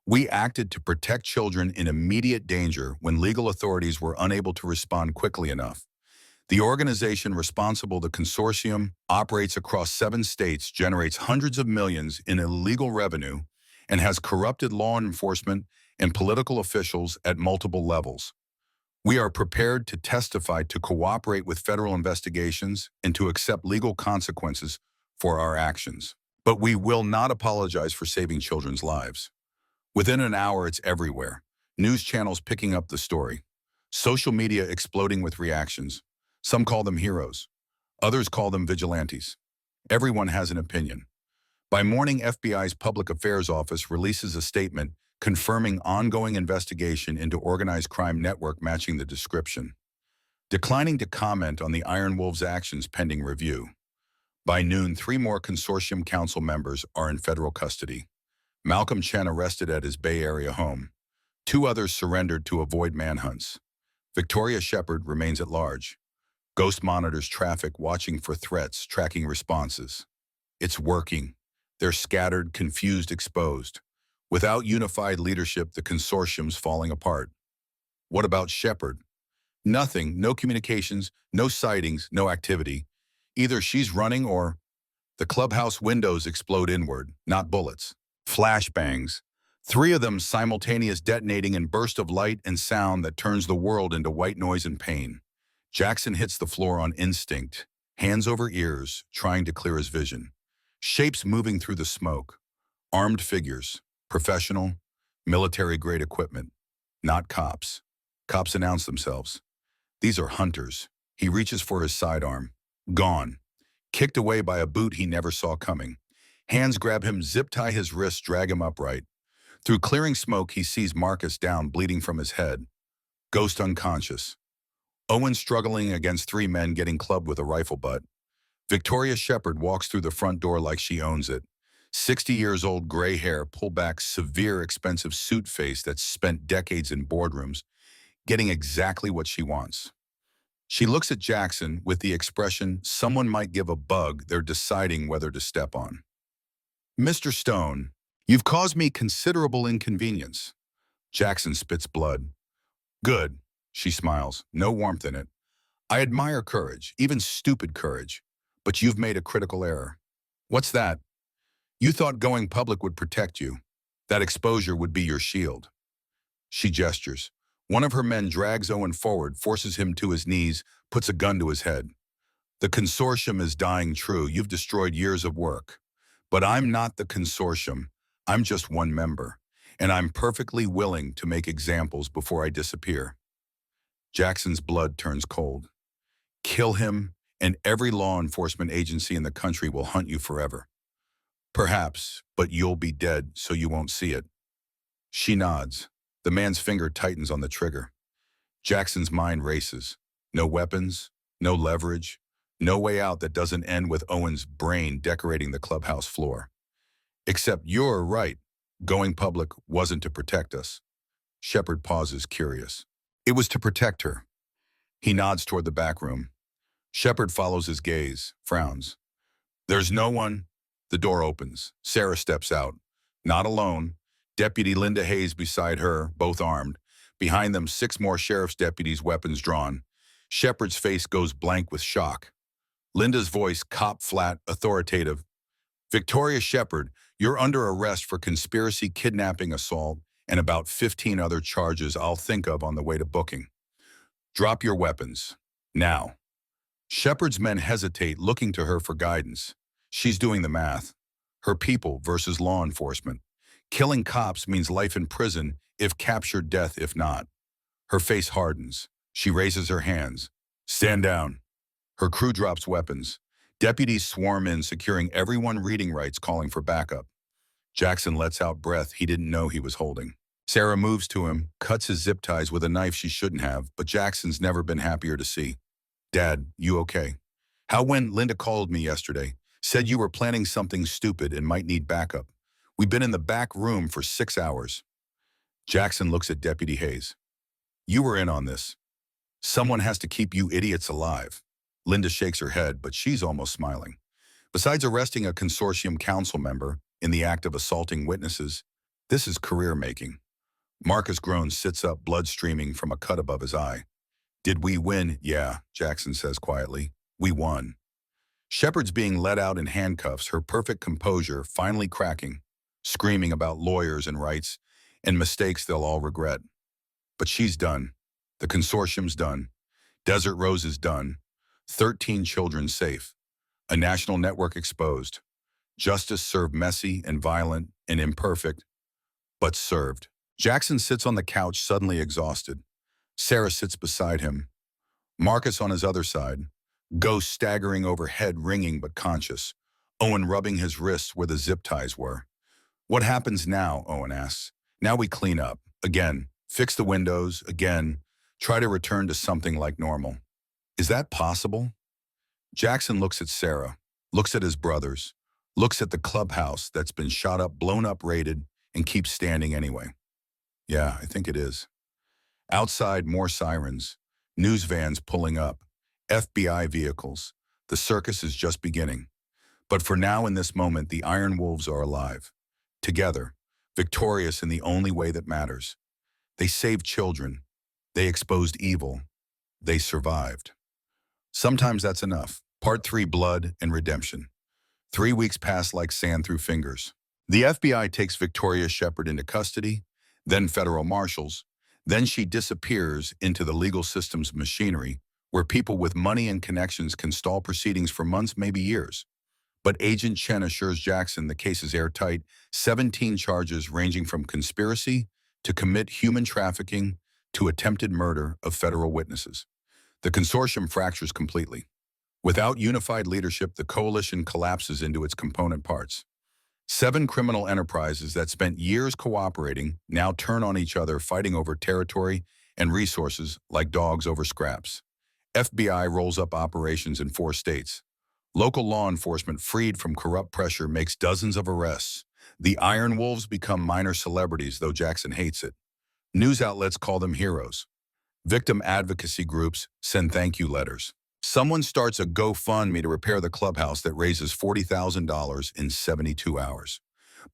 We acted to protect children in immediate danger when legal authorities were unable to respond quickly enough. The organization responsible, the consortium, operates across 7 states, generates hundreds of millions in illegal revenue, and has corrupted law enforcement and political officials at multiple levels. We are prepared to testify, to cooperate with federal investigations, and to accept legal consequences for our actions. But we will not apologize for saving children's lives. Within an hour, it's everywhere. News channels picking up the story. Social media exploding with reactions. Some call them heroes. Others call them vigilantes. Everyone has an opinion. By morning, FBI's Public Affairs Office releases a statement confirming ongoing investigation into organized crime network matching the description, declining to comment on the Iron Wolves' actions pending review. By noon, 3 more consortium council members are in federal custody. Malcolm Chen arrested at his Bay Area home. 2 others surrendered to avoid manhunts. Victoria Shepard remains at large. Ghost monitors traffic, watching for threats, tracking responses. It's working. They're scattered, confused, exposed. Without unified leadership, the consortium's falling apart. What about Shepard? Nothing, no communications, no sightings, no activity. Either she's running or the clubhouse windows explode inward, not bullets. Flashbangs. Three of them simultaneous detonating in burst of light and sound that turns the world into white noise and pain. Jackson hits the floor on instinct, hands over ears, trying to clear his vision. Shapes moving through the smoke. Armed figures. Professional, military-grade equipment. Not cops. Cops announce themselves. These are hunters. He reaches for his sidearm. Gone. Kicked away by a boot he never saw coming. Hands grab him, zip-tie his wrists, drag him upright. Through clearing smoke, he sees Marcus down, bleeding from his head. Ghost unconscious. Owen struggling against three men getting clubbed with a rifle butt. Victoria Shepard walks through the front door like she owns it. 60 years old, gray hair, pulled back, severe, expensive suit face that's spent decades in boardrooms, getting exactly what she wants. She looks at Jackson with the expression, someone might give a bug they're deciding whether to step on. Mr. Stone, you've caused me considerable inconvenience. Jackson spits blood. Good, she smiles, no warmth in it. I admire courage, even stupid courage, but you've made a critical error. What's that? You thought going public would protect you. That exposure would be your shield. She gestures. One of her men drags Owen forward, forces him to his knees, puts a gun to his head. The consortium is dying true. You've destroyed years of work. But I'm not the consortium. I'm just one member. And I'm perfectly willing to make examples before I disappear. Jackson's blood turns cold. Kill him, and every law enforcement agency in the country will hunt you forever. Perhaps, but you'll be dead, so you won't see it. She nods. The man's finger tightens on the trigger. Jackson's mind races. No weapons, no leverage, no way out that doesn't end with Owen's brain decorating the clubhouse floor. Except you're right. Going public wasn't to protect us. Shepard pauses, curious. It was to protect her. He nods toward the back room. Shepard follows his gaze, frowns. There's no one. The door opens. Sarah steps out. Not alone. Deputy Linda Hayes beside her, both armed. Behind them, 6 more sheriff's deputies, weapons drawn. Shepard's face goes blank with shock. Linda's voice, cop flat, authoritative. Victoria Shepard, you're under arrest for conspiracy, kidnapping, assault, and about 15 other charges I'll think of on the way to booking. Drop your weapons. Now. Shepard's men hesitate, looking to her for guidance. She's doing the math. Her people versus law enforcement. Killing cops means life in prison, if captured, death if not. Her face hardens. She raises her hands. Stand down. Her crew drops weapons. Deputies swarm in, securing everyone, reading rights, calling for backup. Jackson lets out breath he didn't know he was holding. Sarah moves to him, cuts his zip ties with a knife she shouldn't have, but Jackson's never been happier to see. Dad, you okay? How when Linda called me yesterday, said you were planning something stupid and might need backup. We've been in the back room for 6 hours. Jackson looks at Deputy Hayes. You were in on this. Someone has to keep you idiots alive. Linda shakes her head, but she's almost smiling. Besides arresting a consortium council member in the act of assaulting witnesses, this is career-making. Marcus groans, sits up, blood streaming from a cut above his eye. Did we win? Yeah, Jackson says quietly. We won. Shepard's being led out in handcuffs, her perfect composure finally cracking, screaming about lawyers and rights and mistakes they'll all regret. But she's done. The consortium's done. Desert Rose is done. 13 children safe. A national network exposed. Justice served, messy and violent and imperfect, but served. Jackson sits on the couch, suddenly exhausted. Sarah sits beside him. Marcus on his other side. Ghost staggering overhead, ringing but conscious. Owen rubbing his wrists where the zip ties were. What happens now, Owen asks. Now we clean up. Again. Fix the windows. Again. Try to return to something like normal. Is that possible? Jackson looks at Sarah, looks at his brothers, looks at the clubhouse that's been shot up, blown up, raided, and keeps standing anyway. Yeah, I think it is. Outside, more sirens, news vans pulling up, FBI vehicles. The circus is just beginning. But for now, in this moment, the Iron Wolves are alive. Together, victorious in the only way that matters. They saved children. They exposed evil. They survived. Sometimes that's enough. Part 3, Blood and Redemption. 3 weeks pass like sand through fingers. The FBI takes Victoria Shepard into custody, then federal marshals. Then she disappears into the legal system's machinery, where people with money and connections can stall proceedings for months, maybe years. But Agent Chen assures Jackson the case is airtight, 17 charges ranging from conspiracy to commit human trafficking to attempted murder of federal witnesses. The consortium fractures completely. Without unified leadership, the coalition collapses into its component parts. 7 criminal enterprises that spent years cooperating now turn on each other, fighting over territory and resources like dogs over scraps. FBI rolls up operations in 4 states. Local law enforcement, freed from corrupt pressure, makes dozens of arrests. The Iron Wolves become minor celebrities, though Jackson hates it. News outlets call them heroes. Victim advocacy groups send thank you letters. Someone starts a GoFundMe to repair the clubhouse that raises $40,000 in 72 hours.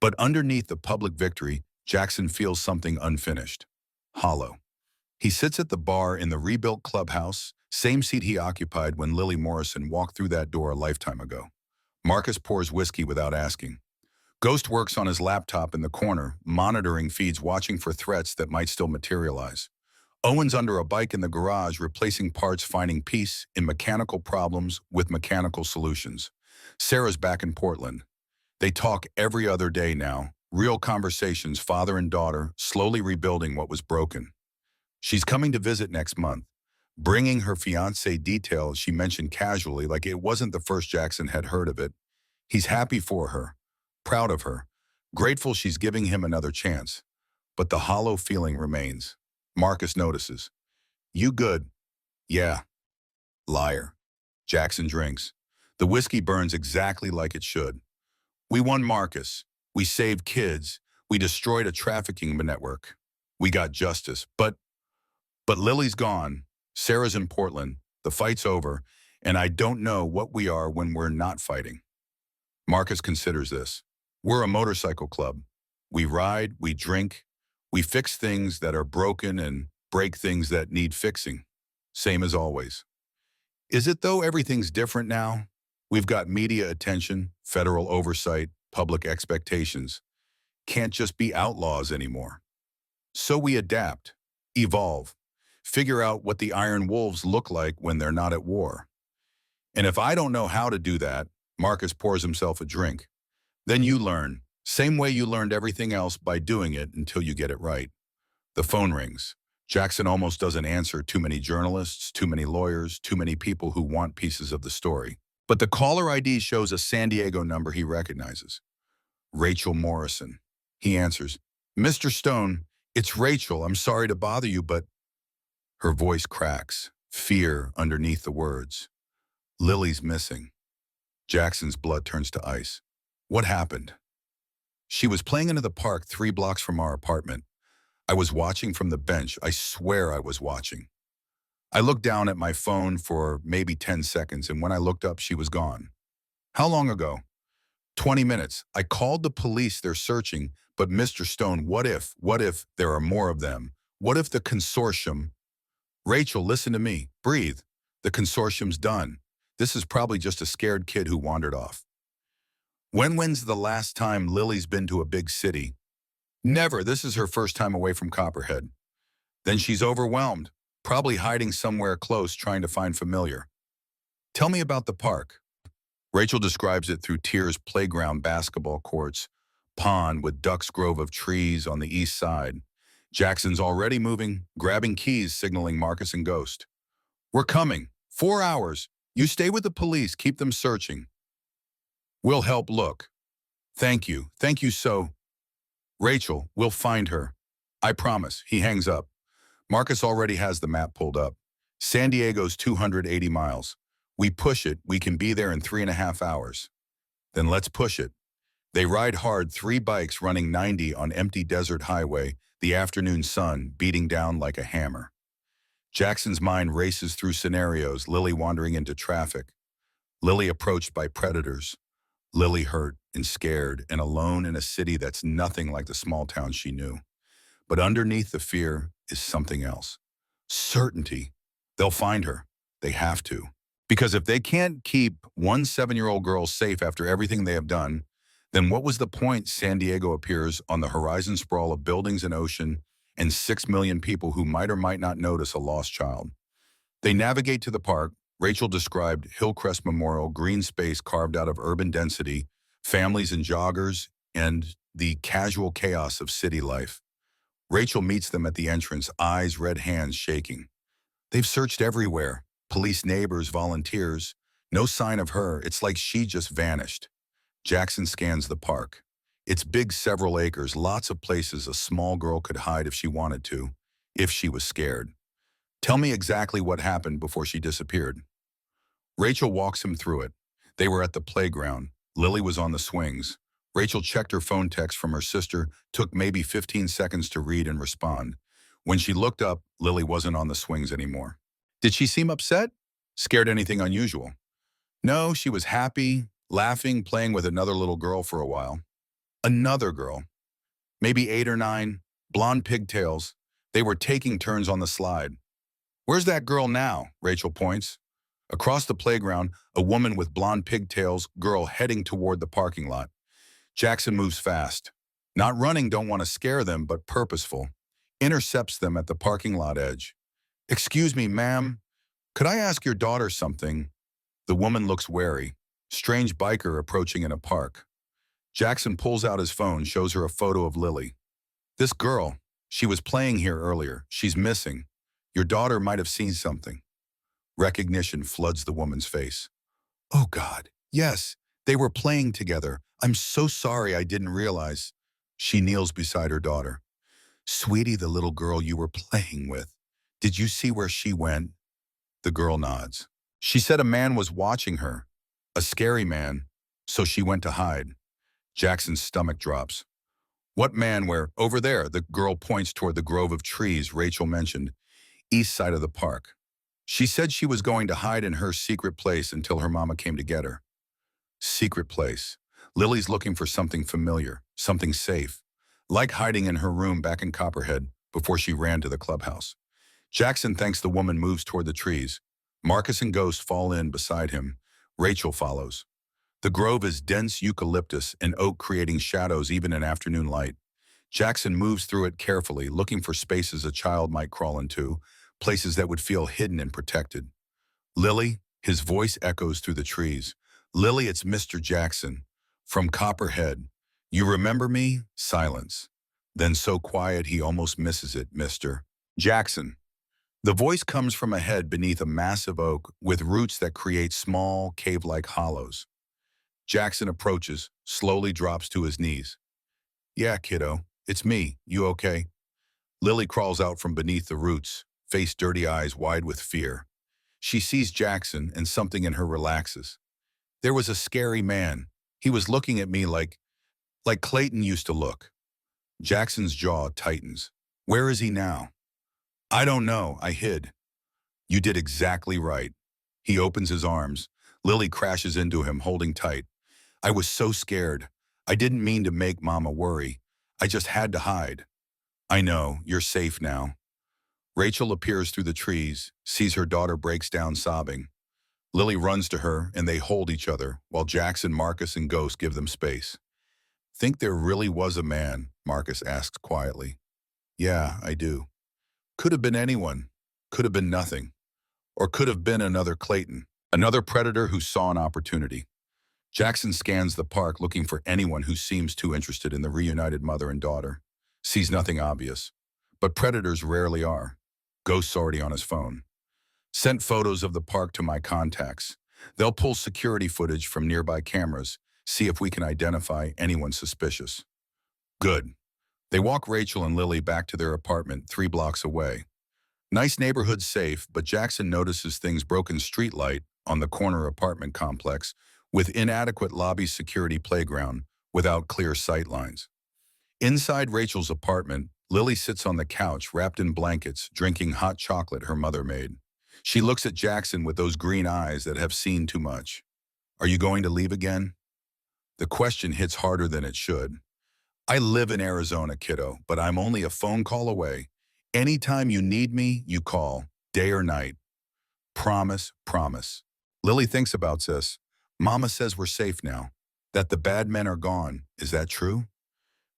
But underneath the public victory, Jackson feels something unfinished. Hollow. He sits at the bar in the rebuilt clubhouse, same seat he occupied when Lily Morrison walked through that door a lifetime ago. Marcus pours whiskey without asking. Ghost works on his laptop in the corner, monitoring feeds, watching for threats that might still materialize. Owen's under a bike in the garage, replacing parts, finding peace in mechanical problems with mechanical solutions. Sarah's back in Portland. They talk every other day now, real conversations, father and daughter, slowly rebuilding what was broken. She's coming to visit next month, bringing her fiancé. Details she mentioned casually, like it wasn't the first Jackson had heard of it. He's happy for her, proud of her, grateful she's giving him another chance. But the hollow feeling remains. Marcus notices. You good? Yeah. Liar. Jackson drinks. The whiskey burns exactly like it should. We won, Marcus. We saved kids. We destroyed a trafficking network. We got justice. But Lily's gone. Sarah's in Portland. The fight's over. And I don't know what we are when we're not fighting. Marcus considers this. We're a motorcycle club. We ride, we drink, we fix things that are broken and break things that need fixing. Same as always. Is it though everything's different now? We've got media attention, federal oversight, public expectations. Can't just be outlaws anymore. So we adapt, evolve, figure out what the Iron Wolves look like when they're not at war. And if I don't know how to do that, Marcus pours himself a drink. Then you learn, same way you learned everything else, by doing it until you get it right. The phone rings. Jackson almost doesn't answer. Too many journalists, too many lawyers, too many people who want pieces of the story. But the caller ID shows a San Diego number he recognizes. Rachel Morrison. He answers, Mr. Stone, it's Rachel. I'm sorry to bother you, but... Her voice cracks, fear underneath the words. Lily's missing. Jackson's blood turns to ice. What happened? She was playing into the park 3 blocks from our apartment. I was watching from the bench. I swear I was watching. I looked down at my phone for maybe 10 seconds, and when I looked up, she was gone. How long ago? 20 minutes. I called the police. They're searching. But Mr. Stone, what if there are more of them? What if the consortium... Rachel, listen to me. Breathe. The consortium's done. This is probably just a scared kid who wandered off. When's the last time Lily's been to a big city? Never. This is her first time away from Copperhead. Then she's overwhelmed, probably hiding somewhere close, trying to find familiar. Tell me about the park. Rachel describes it through tears: playground, basketball courts, pond with ducks, grove of trees on the east side. Jackson's already moving, grabbing keys, signaling Marcus and Ghost. We're coming. 4 hours. You stay with the police. Keep them searching. We'll help look. Thank you. Thank you so. Rachel, we'll find her. I promise. He hangs up. Marcus already has the map pulled up. San Diego's 280 miles. We push it, we can be there in 3.5 hours. Then let's push it. They ride hard, 3 bikes running 90 on empty desert highway, the afternoon sun beating down like a hammer. Jackson's mind races through scenarios, Lily wandering into traffic, Lily approached by predators, Lily hurt and scared and alone in a city that's nothing like the small town she knew. But underneath the fear is something else. Certainty. They'll find her. They have to. Because if they can't keep one 7-year-old girl safe after everything they have done, then what was the point San Diego appears on the horizon sprawl of buildings and ocean and 6 million people who might or might not notice a lost child? They navigate to the park. Rachel described Hillcrest Memorial, green space carved out of urban density, families and joggers, and the casual chaos of city life. Rachel meets them at the entrance, eyes, red hands shaking. They've searched everywhere. Police, neighbors, volunteers. No sign of her. It's like she just vanished. Jackson scans the park. It's big, several acres, lots of places a small girl could hide if she wanted to, if she was scared. Tell me exactly what happened before she disappeared. Rachel walks him through it. They were at the playground. Lily was on the swings. Rachel checked her phone text from her sister, took maybe 15 seconds to read and respond. When she looked up, Lily wasn't on the swings anymore. Did she seem upset? Scared anything unusual? No, she was happy, laughing, playing with another little girl for a while. Another girl. Maybe 8 or 9, blonde pigtails. They were taking turns on the slide. Where's that girl now? Rachel points. Across the playground, a woman with blonde pigtails, girl heading toward the parking lot. Jackson moves fast. Not running, don't want to scare them, but purposeful. Intercepts them at the parking lot edge. Excuse me, ma'am. Could I ask your daughter something? The woman looks wary. Strange biker approaching in a park. Jackson pulls out his phone, shows her a photo of Lily. This girl, she was playing here earlier. She's missing. Your daughter might have seen something. Recognition floods the woman's face. Oh God, yes, they were playing together. I'm so sorry I didn't realize. She kneels beside her daughter. Sweetie, the little girl you were playing with. Did you see where she went? The girl nods. She said a man was watching her. A scary man. So she went to hide. Jackson's stomach drops. What man where? Over there, the girl points toward the grove of trees Rachel mentioned, east side of the park. She said she was going to hide in her secret place until her mama came to get her. Secret place. Lily's looking for something familiar, something safe, like hiding in her room back in Copperhead before she ran to the clubhouse. Jackson thinks the woman moves toward the trees. Marcus and Ghost fall in beside him. Rachel follows. The grove is dense eucalyptus and oak creating shadows even in afternoon light. Jackson moves through it carefully, looking for spaces a child might crawl into, places that would feel hidden and protected. Lily, his voice echoes through the trees. Lily, it's Mr. Jackson. From Copperhead. You remember me? Silence. Then so quiet he almost misses it, Mr. Jackson. The voice comes from a head beneath a massive oak with roots that create small, cave-like hollows. Jackson approaches, slowly drops to his knees. Yeah, kiddo, it's me. You okay? Lily crawls out from beneath the roots, face dirty, eyes wide with fear. She sees Jackson and something in her relaxes. There was a scary man. He was looking at me like Clayton used to look. Jackson's jaw tightens. Where is he now? I don't know. I hid. You did exactly right. He opens his arms. Lily crashes into him, holding tight. I was so scared. I didn't mean to make Mama worry. I just had to hide. I know. You're safe now. Rachel appears through the trees, sees her daughter breaks down sobbing. Lily runs to her and they hold each other while Jackson, Marcus, and Ghost give them space. Think there really was a man? Marcus asks quietly. Yeah, I do. Could have been anyone. Could have been nothing. Or could have been another Clayton. Another predator who saw an opportunity. Jackson scans the park looking for anyone who seems too interested in the reunited mother and daughter. Sees nothing obvious. But predators rarely are. Ghost's already on his phone. Sent photos of the park to my contacts. They'll pull security footage from nearby cameras, see if we can identify anyone suspicious. Good. They walk Rachel and Lily back to their apartment 3 blocks away. Nice neighborhood, safe, but Jackson notices things broken streetlight on the corner apartment complex with inadequate lobby security playground without clear sight lines. Inside Rachel's apartment, Lily sits on the couch, wrapped in blankets, drinking hot chocolate her mother made. She looks at Jackson with those green eyes that have seen too much. Are you going to leave again? The question hits harder than it should. I live in Arizona, kiddo, but I'm only a phone call away. Anytime you need me, you call, day or night. Promise, promise. Lily thinks about this. Mama says we're safe now, that the bad men are gone. Is that true?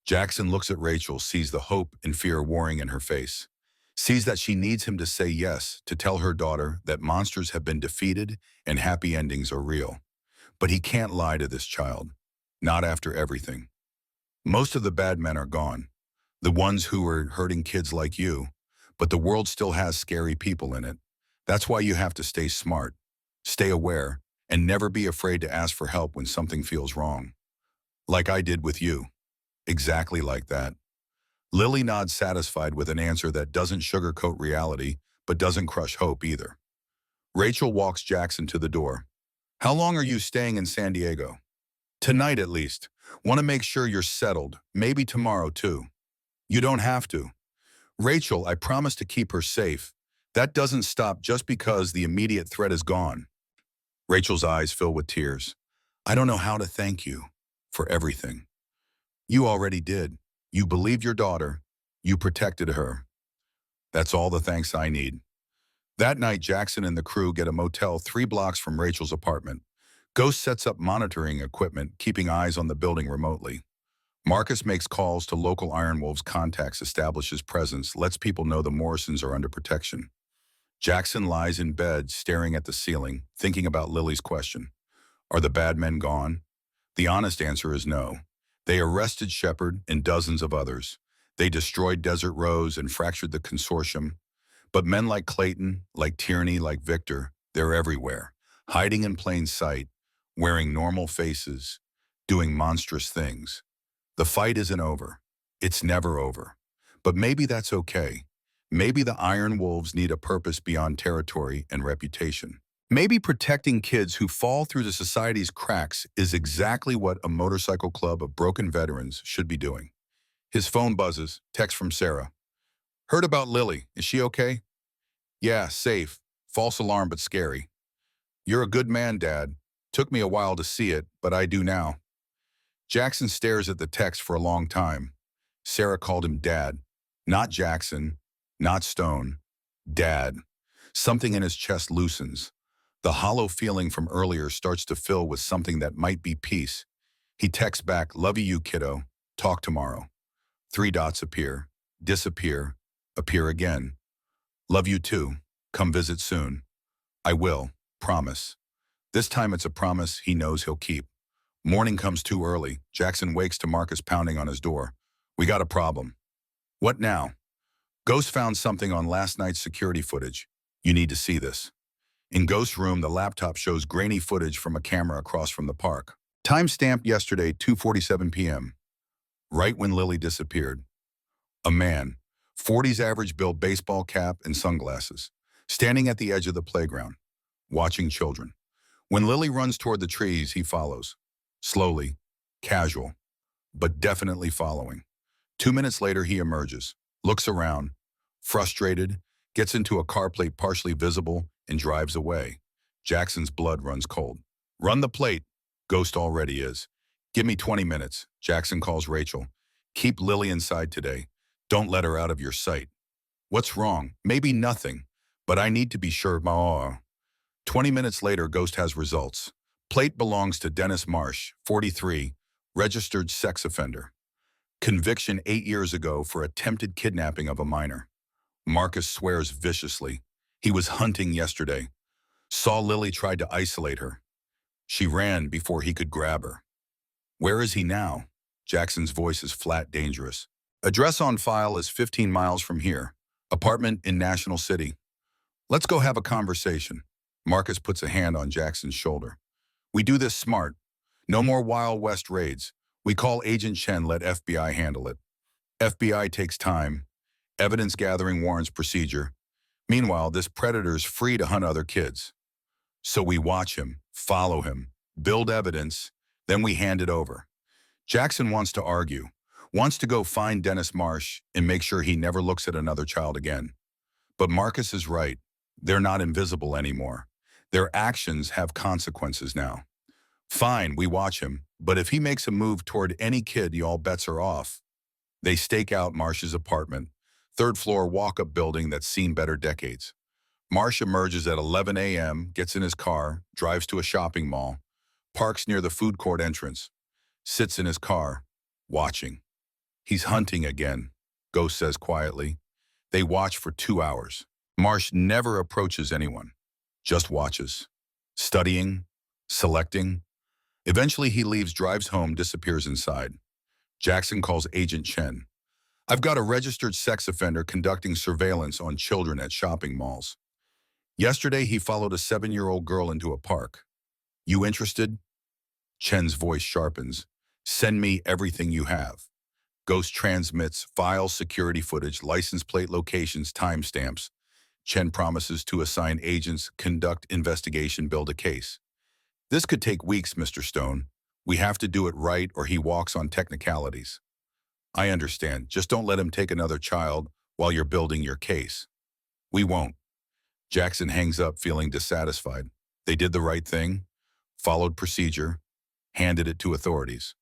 Jackson looks at Rachel, sees the hope and fear warring in her face, sees that she needs him to say yes, to tell her daughter that monsters have been defeated and happy endings are real. But he can't lie to this child. Not after everything. Most of the bad men are gone, the ones who are hurting kids like you, but the world still has scary people in it. That's why you have to stay smart, stay aware, and never be afraid to ask for help when something feels wrong. Like I did with you. Exactly like that. Lily nods, satisfied with an answer that doesn't sugarcoat reality, but doesn't crush hope either. Rachel walks Jackson to the door. How long are you staying in San Diego? Tonight at least. Want to make sure you're settled, maybe tomorrow too. You don't have to. Rachel, I promise to keep her safe. That doesn't stop just because the immediate threat is gone. Rachel's eyes fill with tears. I don't know how to thank you for everything. You already did. You believed your daughter. You protected her. That's all the thanks I need. That night, Jackson and the crew get a motel 3 blocks from Rachel's apartment. Ghost sets up monitoring equipment, keeping eyes on the building remotely. Marcus makes calls to local Iron Wolves contacts, establishes presence, lets people know the Morrisons are under protection. Jackson lies in bed, staring at the ceiling, thinking about Lily's question. Are the bad men gone? The honest answer is no. They arrested Shepard and dozens of others. They destroyed Desert Rose and fractured the consortium. But men like Clayton, like Tierney, like Victor, they're everywhere, hiding in plain sight, wearing normal faces, doing monstrous things. The fight isn't over. It's never over. But maybe that's okay. Maybe the Iron Wolves need a purpose beyond territory and reputation. Maybe protecting kids who fall through the society's cracks is exactly what a motorcycle club of broken veterans should be doing. His phone buzzes, text from Sarah. Heard about Lily. Is she okay? Yeah, safe. False alarm, but scary. You're a good man, Dad. Took me a while to see it, but I do now. Jackson stares at the text for a long time. Sarah called him Dad. Not Jackson, not Stone. Dad. Something in his chest loosens. The hollow feeling from earlier starts to fill with something that might be peace. He texts back, love you, kiddo. Talk tomorrow. 3 dots appear, disappear, appear again. Love you too. Come visit soon. I will. Promise. This time it's a promise he knows he'll keep. Morning comes too early. Jackson wakes to Marcus pounding on his door. We got a problem. What now? Ghost found something on last night's security footage. You need to see this. In Ghost's room, the laptop shows grainy footage from a camera across from the park. Time-stamped yesterday, 2:47 p.m. Right when Lily disappeared. A man, 40s average build, baseball cap and sunglasses, standing at the edge of the playground, watching children. When Lily runs toward the trees, he follows. Slowly, casual, but definitely following. 2 minutes later, he emerges, looks around, frustrated, gets into a car plate partially visible, and drives away. Jackson's blood runs cold. Run the plate. Ghost already is. Give me 20 minutes. Jackson calls Rachel. Keep Lily inside today. Don't let her out of your sight. What's wrong? Maybe nothing, but I need to be sure. 20 minutes later, Ghost has results. Plate belongs to Dennis Marsh, 43, registered sex offender. Conviction 8 years ago for attempted kidnapping of a minor. Marcus swears viciously. He was hunting yesterday. Saw Lily, tried to isolate her. She ran before he could grab her. Where is he now? Jackson's voice is flat, dangerous. Address on file is 15 miles from here. Apartment in National City. Let's go have a conversation. Marcus puts a hand on Jackson's shoulder. We do this smart. No more Wild West raids. We call Agent Chen, let FBI handle it. FBI takes time. Evidence gathering warrants procedure. Meanwhile, this predator's free to hunt other kids. So we watch him, follow him, build evidence, then we hand it over. Jackson wants to argue. Wants to go find Dennis Marsh and make sure he never looks at another child again. But Marcus is right. They're not invisible anymore. Their actions have consequences now. Fine, we watch him, but if he makes a move toward any kid, all bets are off. They stake out Marsh's apartment, third-floor walk-up building that's seen better decades. Marsh emerges at 11 a.m., gets in his car, drives to a shopping mall, parks near the food court entrance, sits in his car, watching. He's hunting again, Ghost says quietly. They watch for 2 hours. Marsh never approaches anyone, just watches, studying, selecting. Eventually he leaves, drives home, disappears inside. Jackson calls Agent Chen. I've got a registered sex offender conducting surveillance on children at shopping malls. Yesterday he followed a 7-year-old girl into a park. You interested? Chen's voice sharpens. Send me everything you have. Ghost transmits files, security footage, license plate locations, timestamps. Chen promises to assign agents, conduct investigation, build a case. This could take weeks, Mr. Stone. We have to do it right or he walks on technicalities. I understand. Just don't let him take another child while you're building your case. We won't. Jackson hangs up feeling dissatisfied. They did the right thing, followed procedure, handed it to authorities.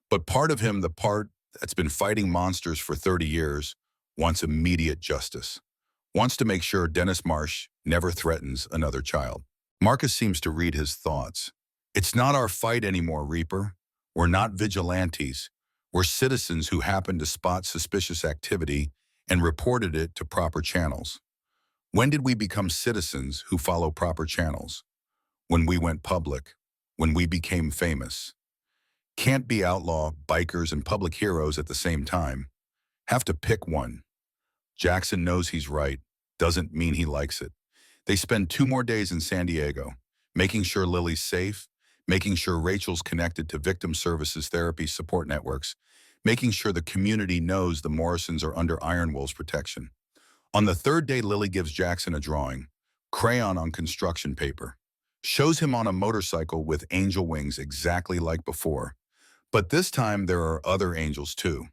But part of him, the part that's been fighting monsters for 30 years, wants immediate justice. Wants to make sure Dennis Marsh never threatens another child. Marcus seems to read his thoughts. It's not our fight anymore, Reaper. We're not vigilantes. We're citizens who happened to spot suspicious activity and reported it to proper channels. When did we become citizens who follow proper channels? When we went public. When we became famous. Can't be outlaw, bikers, and public heroes at the same time. Have to pick one. Jackson knows he's right. Doesn't mean he likes it. They spend 2 more days in San Diego, making sure Lily's safe, making sure Rachel's connected to victim services therapy support networks, making sure the community knows the Morrisons are under Iron Wolf's protection. On the 3rd day, Lily gives Jackson a drawing, crayon on construction paper. Shows him on a motorcycle with angel wings exactly like before. But this time there are other angels too.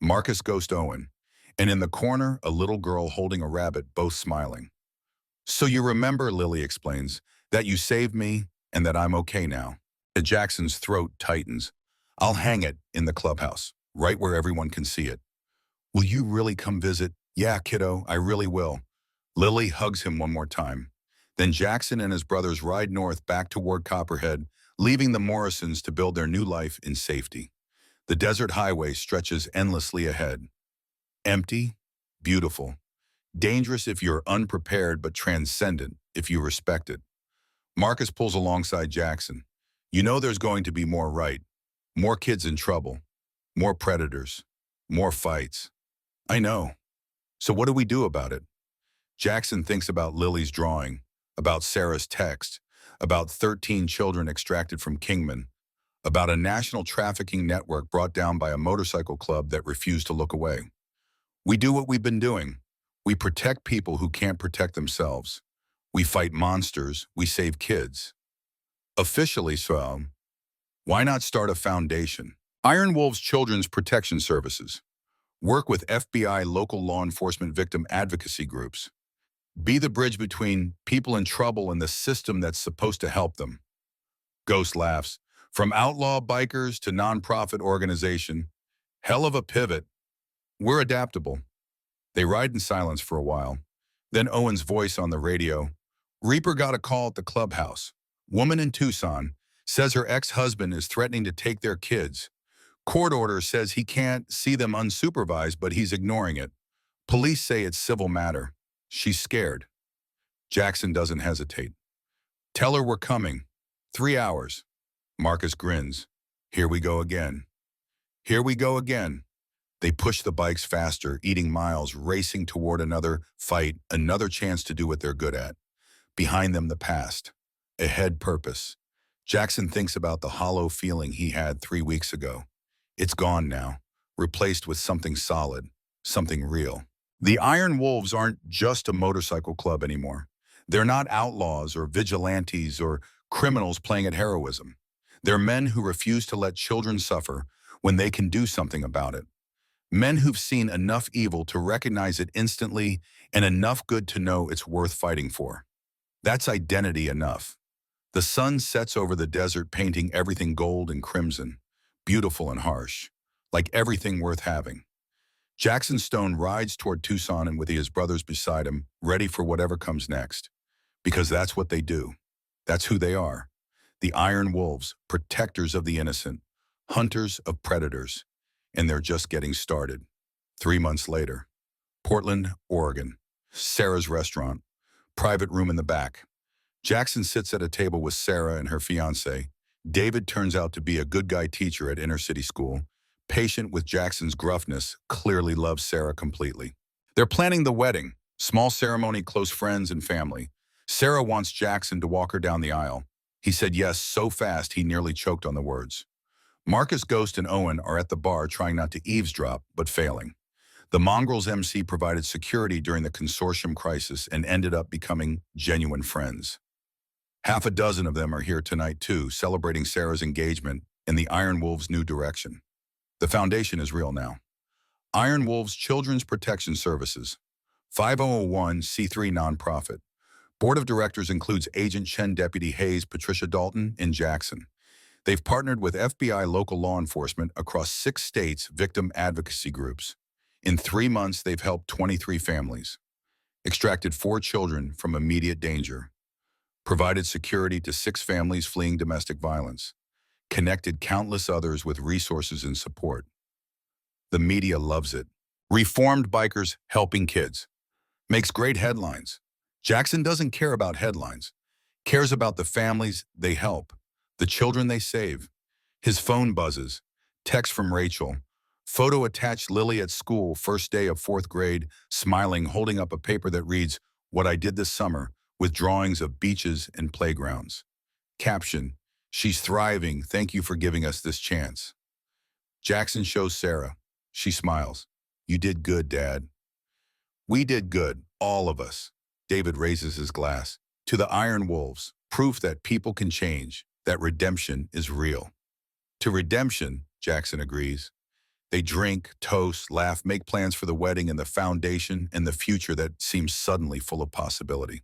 Marcus, Ghost, Owen. And in the corner, a little girl holding a rabbit, both smiling. So you remember, Lily explains, that you saved me and that I'm okay now. Jackson's throat tightens. I'll hang it in the clubhouse, right where everyone can see it. Will you really come visit? Yeah, kiddo, I really will. Lily hugs him one more time. Then Jackson and his brothers ride north back toward Copperhead, leaving the Morrisons to build their new life in safety. The desert highway stretches endlessly ahead. Empty, beautiful, dangerous if you're unprepared, but transcendent if you respect it. Marcus pulls alongside Jackson. You know there's going to be more, right? More kids in trouble, more predators, more fights. I know. So what do we do about it? Jackson thinks about Lily's drawing, about Sarah's text, about 13 children extracted from Kingman, about a national trafficking network brought down by a motorcycle club that refused to look away. We do what we've been doing. We protect people who can't protect themselves. We fight monsters. We save kids. Officially, so why not start a foundation? Iron Wolf's Children's Protection Services. Work with FBI, local law enforcement, victim advocacy groups. Be the bridge between people in trouble and the system that's supposed to help them. Ghost laughs. From outlaw bikers to nonprofit organization. Hell of a pivot. We're adaptable. They ride in silence for a while. Then Owen's voice on the radio. Reaper got a call at the clubhouse. Woman in Tucson says her ex-husband is threatening to take their kids. Court order says he can't see them unsupervised, but he's ignoring it. Police say it's civil matter. She's scared. Jackson doesn't hesitate. Tell her we're coming. 3 hours. Marcus grins. Here we go again. Here we go again. They push the bikes faster, eating miles, racing toward another fight, another chance to do what they're good at. Behind them, the past. Ahead, purpose. Jackson thinks about the hollow feeling he had 3 weeks ago. It's gone now, replaced with something solid, something real. The Iron Wolves aren't just a motorcycle club anymore. They're not outlaws or vigilantes or criminals playing at heroism. They're men who refuse to let children suffer when they can do something about it. Men who've seen enough evil to recognize it instantly and enough good to know it's worth fighting for. That's identity enough. The sun sets over the desert, painting everything gold and crimson, beautiful and harsh, like everything worth having. Jackson Stone rides toward Tucson and with his brothers beside him, ready for whatever comes next. Because that's what they do. That's who they are. The Iron Wolves, protectors of the innocent, hunters of predators. And they're just getting started. 3 months later, Portland, Oregon. Sarah's restaurant. Private room in the back. Jackson sits at a table with Sarah and her fiancé. David turns out to be a good guy teacher at inner city school. Patient with Jackson's gruffness, clearly loves Sarah completely. They're planning the wedding. Small ceremony, close friends and family. Sarah wants Jackson to walk her down the aisle. He said yes so fast he nearly choked on the words. Marcus, Ghost, and Owen are at the bar trying not to eavesdrop, but failing. The Mongrels MC provided security during the consortium crisis and ended up becoming genuine friends. Half a dozen of them are here tonight too, celebrating Sarah's engagement in the Iron Wolves' new direction. The foundation is real now. Iron Wolves Children's Protection Services, 5001c3 nonprofit. Board of Directors includes Agent Chen, Deputy Hayes, Patricia Dalton, and Jackson. They've partnered with FBI local law enforcement across 6 states' victim advocacy groups. In 3 months, they've helped 23 families, extracted 4 children from immediate danger, provided security to 6 families fleeing domestic violence, connected countless others with resources and support. The media loves it. Reformed bikers helping kids. Makes great headlines. Jackson doesn't care about headlines. Cares about the families they help, the children they save. His phone buzzes. Text from Rachel. Photo attached, Lily at school, first day of 4th grade, smiling, holding up a paper that reads, "What I did this summer," with drawings of beaches and playgrounds. Caption, "She's thriving. Thank you for giving us this chance." Jackson shows Sarah. She smiles. "You did good, Dad." "We did good, all of us." David raises his glass. "To the Iron Wolves, proof that people can change, that redemption is real." "To redemption," Jackson agrees. They drink, toast, laugh, make plans for the wedding and the foundation and the future that seems suddenly full of possibility.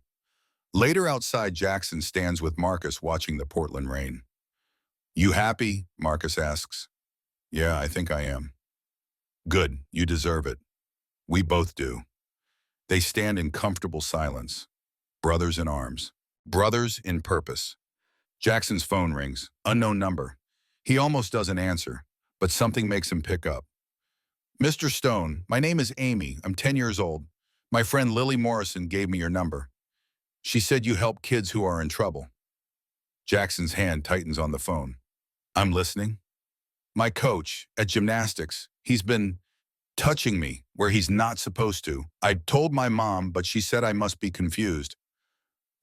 Later outside, Jackson stands with Marcus watching the Portland rain. "You happy?" Marcus asks. "Yeah, I think I am." "Good, you deserve it." "We both do." They stand in comfortable silence. Brothers in arms. Brothers in purpose. Jackson's phone rings. Unknown number. He almost doesn't answer, but something makes him pick up. "Mr. Stone, my name is Amy. I'm 10 years old. My friend Lily Morrison gave me your number. She said you help kids who are in trouble." Jackson's hand tightens on the phone. "I'm listening." "My coach at gymnastics, he's been touching me where he's not supposed to. I told my mom, but she said I must be confused.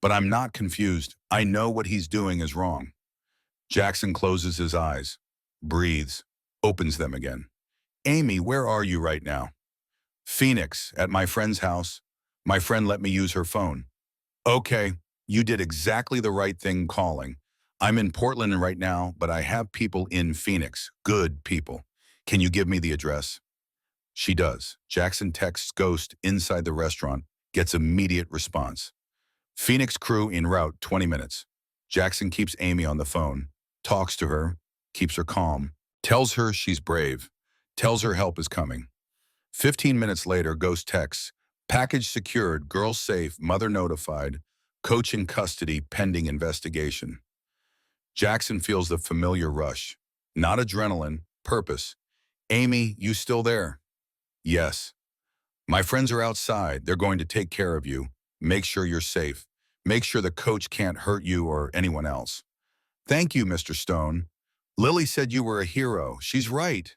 But I'm not confused. I know what he's doing is wrong." Jackson closes his eyes, breathes, opens them again. "Amy, where are you right now?" "Phoenix, at my friend's house. My friend let me use her phone." "Okay, you did exactly the right thing calling. I'm in Portland right now, but I have people in Phoenix, good people. Can you give me the address?" She does. Jackson texts Ghost inside the restaurant, gets immediate response. "Phoenix crew en route, 20 minutes. Jackson keeps Amy on the phone, talks to her, keeps her calm, tells her she's brave, tells her help is coming. 15 minutes later, Ghost texts, "Package secured, girl safe, mother notified, coach in custody, pending investigation." Jackson feels the familiar rush. Not adrenaline, purpose. "Amy, you still there?" "Yes." "My friends are outside. They're going to take care of you. Make sure you're safe. Make sure the coach can't hurt you or anyone else." "Thank you, Mr. Stone. Lily said you were a hero. She's right."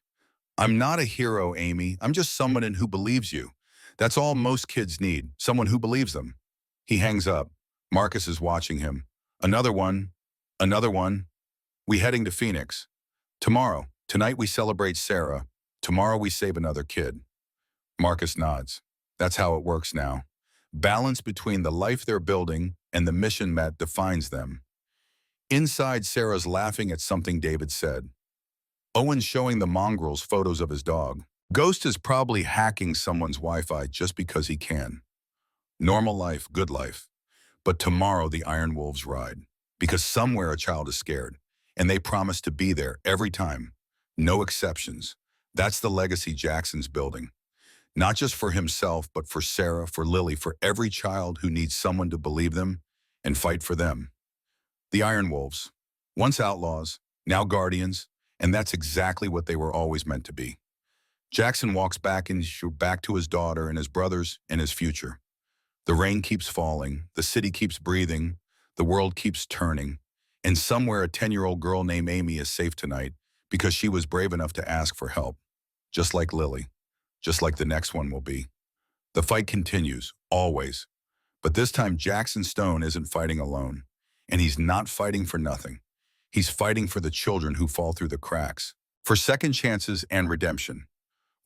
"I'm not a hero, Amy. I'm just someone who believes you. That's all most kids need, someone who believes them." He hangs up. Marcus is watching him. "Another one. Another one. We heading to Phoenix. Tomorrow. Tonight we celebrate Sarah. Tomorrow we save another kid." Marcus nods. That's how it works now. Balance between the life they're building and the mission that defines them. Inside, Sarah's laughing at something David said. Owen's showing the mongrels photos of his dog. Ghost is probably hacking someone's Wi-Fi just because he can. Normal life, good life. But tomorrow the Iron Wolves ride. Because somewhere a child is scared. And they promise to be there every time. No exceptions. That's the legacy Jackson's building. Not just for himself, but for Sarah, for Lily, for every child who needs someone to believe them and fight for them. The Iron Wolves. Once outlaws, now guardians, and that's exactly what they were always meant to be. Jackson walks back to his daughter and his brothers and his future. The rain keeps falling, the city keeps breathing, the world keeps turning, and somewhere a 10-year-old girl named Amy is safe tonight because she was brave enough to ask for help, just like Lily, just like the next one will be. The fight continues, always. But this time Jackson Stone isn't fighting alone, and he's not fighting for nothing. He's fighting for the children who fall through the cracks, for second chances and redemption,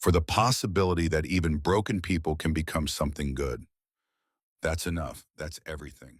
for the possibility that even broken people can become something good. That's enough. That's everything.